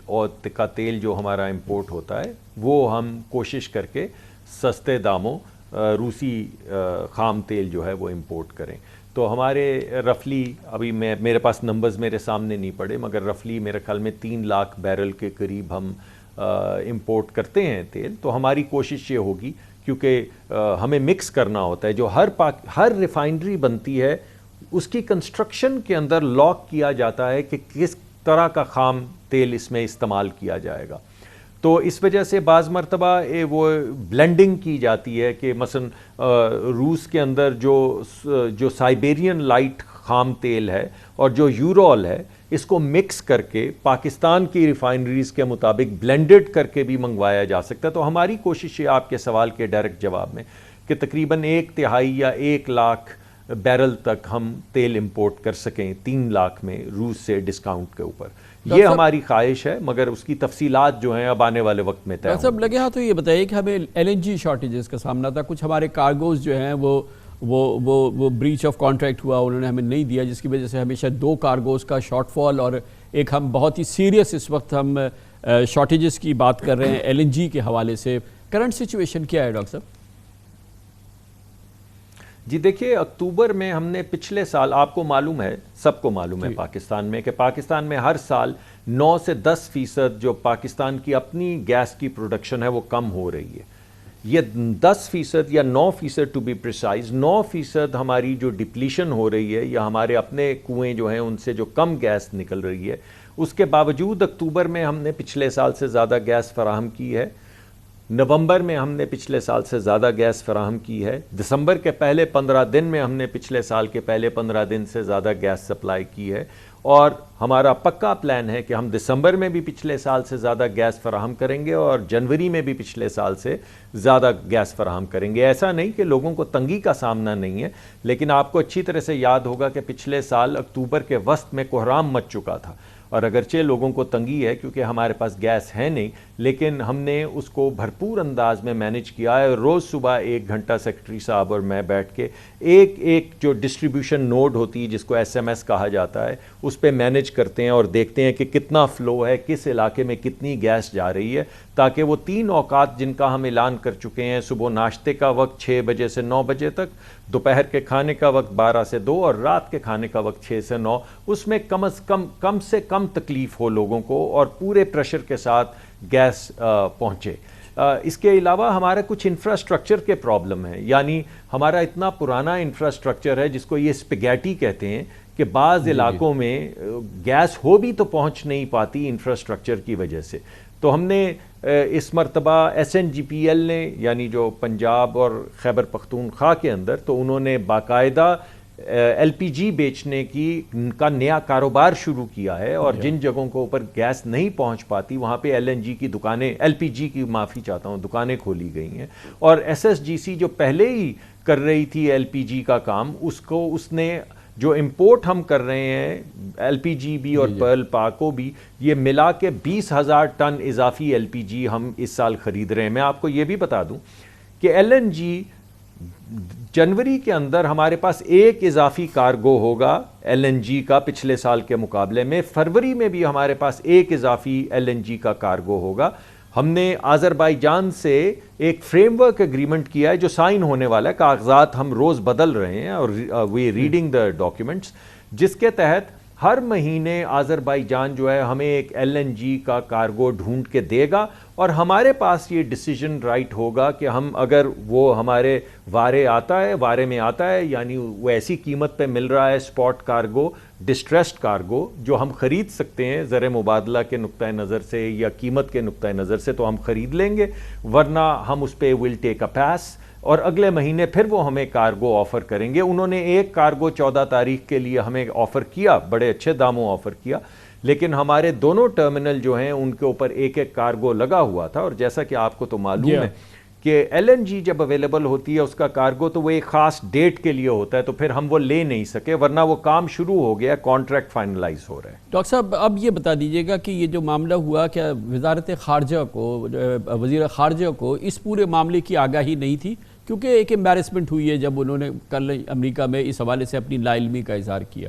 اور کا تیل جو ہمارا امپورٹ ہوتا ہے وہ ہم کوشش کر کے سستے داموں روسی خام تیل جو ہے وہ امپورٹ کریں. تو ہمارے رفلی ابھی میرے پاس نمبرز میرے سامنے نہیں پڑے مگر رفلی میرے خیال میں 3 لاکھ بیرل کے قریب ہم امپورٹ کرتے ہیں تیل. تو ہماری کوشش یہ ہوگی کیونکہ ہمیں مکس کرنا ہوتا ہے جو ہر ریفائنری بنتی ہے اس کی کنسٹرکشن کے اندر لاک کیا جاتا ہے کہ کس طرح کا خام تیل اس میں استعمال کیا جائے گا. تو اس وجہ سے بعض مرتبہ وہ بلینڈنگ کی جاتی ہے کہ مثلا روس کے اندر جو سائبیرین لائٹ خام تیل ہے اور جو یورول ہے اس کو مکس کر کے پاکستان کی ریفائنریز کے مطابق بلینڈڈ کر کے بھی منگوایا جا سکتا ہے. تو ہماری کوشش ہے آپ کے سوال کے ڈائریکٹ جواب میں کہ تقریباً 1/3 یا 1 لاکھ بیرل تک ہم تیل امپورٹ کر سکیں 3 لاکھ میں روس سے ڈسکاؤنٹ کے اوپر. یہ ہماری خواہش ہے مگر اس کی تفصیلات جو ہیں اب آنے والے وقت میں طے ہوں گی. سب لگے ہاں تو یہ بتائیے کہ ہمیں LNG شارٹیجز کا سامنا تھا, کچھ ہمارے کارگوز جو ہیں وہ بریچ آف کانٹریکٹ ہوا, انہوں نے ہمیں نہیں دیا جس کی وجہ سے ہمیشہ 2 کارگوز کا شارٹ فال اور ایک ہم بہت ہی سیریس اس وقت ہم شارٹیجز کی بات کر رہے ہیں LNG کے حوالے سے. کرنٹ سچویشن کیا ہے ڈاکٹر صاحب؟ جی دیکھیے اکتوبر میں ہم نے پچھلے سال, آپ کو معلوم ہے سب کو معلوم ہے پاکستان میں کہ پاکستان میں ہر سال 9 سے 10% جو پاکستان کی اپنی گیس کی پروڈکشن ہے وہ کم ہو رہی ہے. یہ 10% یا 9% ٹو بی پریسائز 9% ہماری جو ڈپلیشن ہو رہی ہے یا ہمارے اپنے کنویں جو ہیں ان سے جو کم گیس نکل رہی ہے اس کے باوجود اکتوبر میں ہم نے پچھلے سال سے زیادہ گیس فراہم کی ہے. نومبر میں ہم نے پچھلے سال سے زیادہ گیس فراہم کی ہے. دسمبر کے پہلے 15 دن میں ہم نے پچھلے سال کے پہلے 15 دن سے زیادہ گیس سپلائی کی ہے اور ہمارا پکا پلان ہے کہ ہم دسمبر میں بھی پچھلے سال سے زیادہ گیس فراہم کریں گے اور جنوری میں بھی پچھلے سال سے زیادہ گیس فراہم کریں گے. ایسا نہیں کہ لوگوں کو تنگی کا سامنا نہیں ہے لیکن آپ کو اچھی طرح سے یاد ہوگا کہ پچھلے سال اکتوبر کے وسط میں کوہرام مچ چکا تھا اور اگرچہ لوگوں کو تنگی ہے کیونکہ ہمارے پاس گیس ہے نہیں لیکن ہم نے اس کو بھرپور انداز میں مینیج کیا ہے. روز صبح 1 گھنٹہ سیکرٹری صاحب اور میں بیٹھ کے ایک جو ڈسٹریبیوشن نوڈ ہوتی ہے جس کو SMS کہا جاتا ہے اس پہ مینیج کرتے ہیں اور دیکھتے ہیں کہ کتنا فلو ہے, کس علاقے میں کتنی گیس جا رہی ہے تاکہ وہ 3 اوقات جن کا ہم اعلان کر چکے ہیں, صبح ناشتے کا وقت 6 بجے سے 9 بجے تک, دوپہر کے کھانے کا وقت 12 سے 2 اور رات کے کھانے کا وقت 6 سے 9, اس میں کم سے کم تکلیف ہو لوگوں کو اور پورے پریشر کے ساتھ گیس پہنچے. اس کے علاوہ ہمارے کچھ انفراسٹرکچر کے پرابلم ہیں, یعنی ہمارا اتنا پرانا انفراسٹرکچر ہے جس کو یہ اسپیگیٹی کہتے ہیں کہ بعض علاقوں میں گیس ہو بھی تو پہنچ نہیں پاتی انفراسٹرکچر کی وجہ سے. تو ہم نے اس مرتبہ SNGPL نے یعنی جو پنجاب اور خیبر پختونخوا کے اندر تو انہوں نے باقاعدہ LPG بیچنے کا نیا کاروبار شروع کیا ہے اور جن جگہوں کو اوپر گیس نہیں پہنچ پاتی وہاں پہ LNG کی دکانیں, LPG کی معافی چاہتا ہوں, دکانیں کھولی گئی ہیں. اور SSGC جو پہلے ہی کر رہی تھی LPG کا کام اس نے جو امپورٹ ہم کر رہے ہیں LPG بھی اور پرل پاکو بھی یہ ملا کے 20,000 ٹن اضافی LPG ہم اس سال خرید رہے ہیں. میں آپ کو یہ بھی بتا دوں کہ LNG جنوری کے اندر ہمارے پاس 1 اضافی کارگو ہوگا LNG کا پچھلے سال کے مقابلے میں. فروری میں بھی ہمارے پاس 1 اضافی LNG کا کارگو ہوگا. ہم نے آذربائیجان سے ایک فریم ورک ایگریمنٹ کیا ہے جو سائن ہونے والا ہے, کاغذات ہم روز بدل رہے ہیں اور وی ریڈنگ دا ڈاکیومنٹس, جس کے تحت ہر مہینے آذربائیجان جو ہے ہمیں ایک LNG کا کارگو ڈھونڈ کے دے گا اور ہمارے پاس یہ ڈیسیجن رائٹ ہوگا کہ ہم اگر وہ ہمارے وارے میں آتا ہے یعنی وہ ایسی قیمت پہ مل رہا ہے اسپاٹ کارگو, ڈسٹریسڈ کارگو جو ہم خرید سکتے ہیں زر مبادلہ کے نقطۂ نظر سے یا قیمت کے نقطۂ نظر سے تو ہم خرید لیں گے, ورنہ ہم اس پہ ول ٹیک اے پاس اور اگلے مہینے پھر وہ ہمیں کارگو آفر کریں گے. انہوں نے ایک کارگو 14 تاریخ کے لیے ہمیں آفر کیا, بڑے اچھے داموں آفر کیا, لیکن ہمارے دونوں ٹرمینل جو ہیں ان کے اوپر ایک کارگو لگا ہوا تھا اور جیسا کہ آپ کو تو معلوم ہے کہ LNG جب اویلیبل ہوتی ہے اس کا کارگو تو وہ ایک خاص ڈیٹ کے لیے ہوتا ہے تو پھر ہم وہ لے نہیں سکے, ورنہ وہ کام شروع ہو گیا, کانٹریکٹ فائنلائز ہو رہا ہے. ڈاکٹر صاحب اب یہ بتا دیجیے گا کہ یہ جو معاملہ ہوا کیا وزارت خارجہ کو, وزیر خارجہ کو اس پورے معاملے کی آگاہی نہیں تھی؟ کیونکہ ایک امبیرسمنٹ ہوئی ہے جب انہوں نے کل امریکہ میں اس حوالے سے اپنی لا علمی کا اظہار کیا.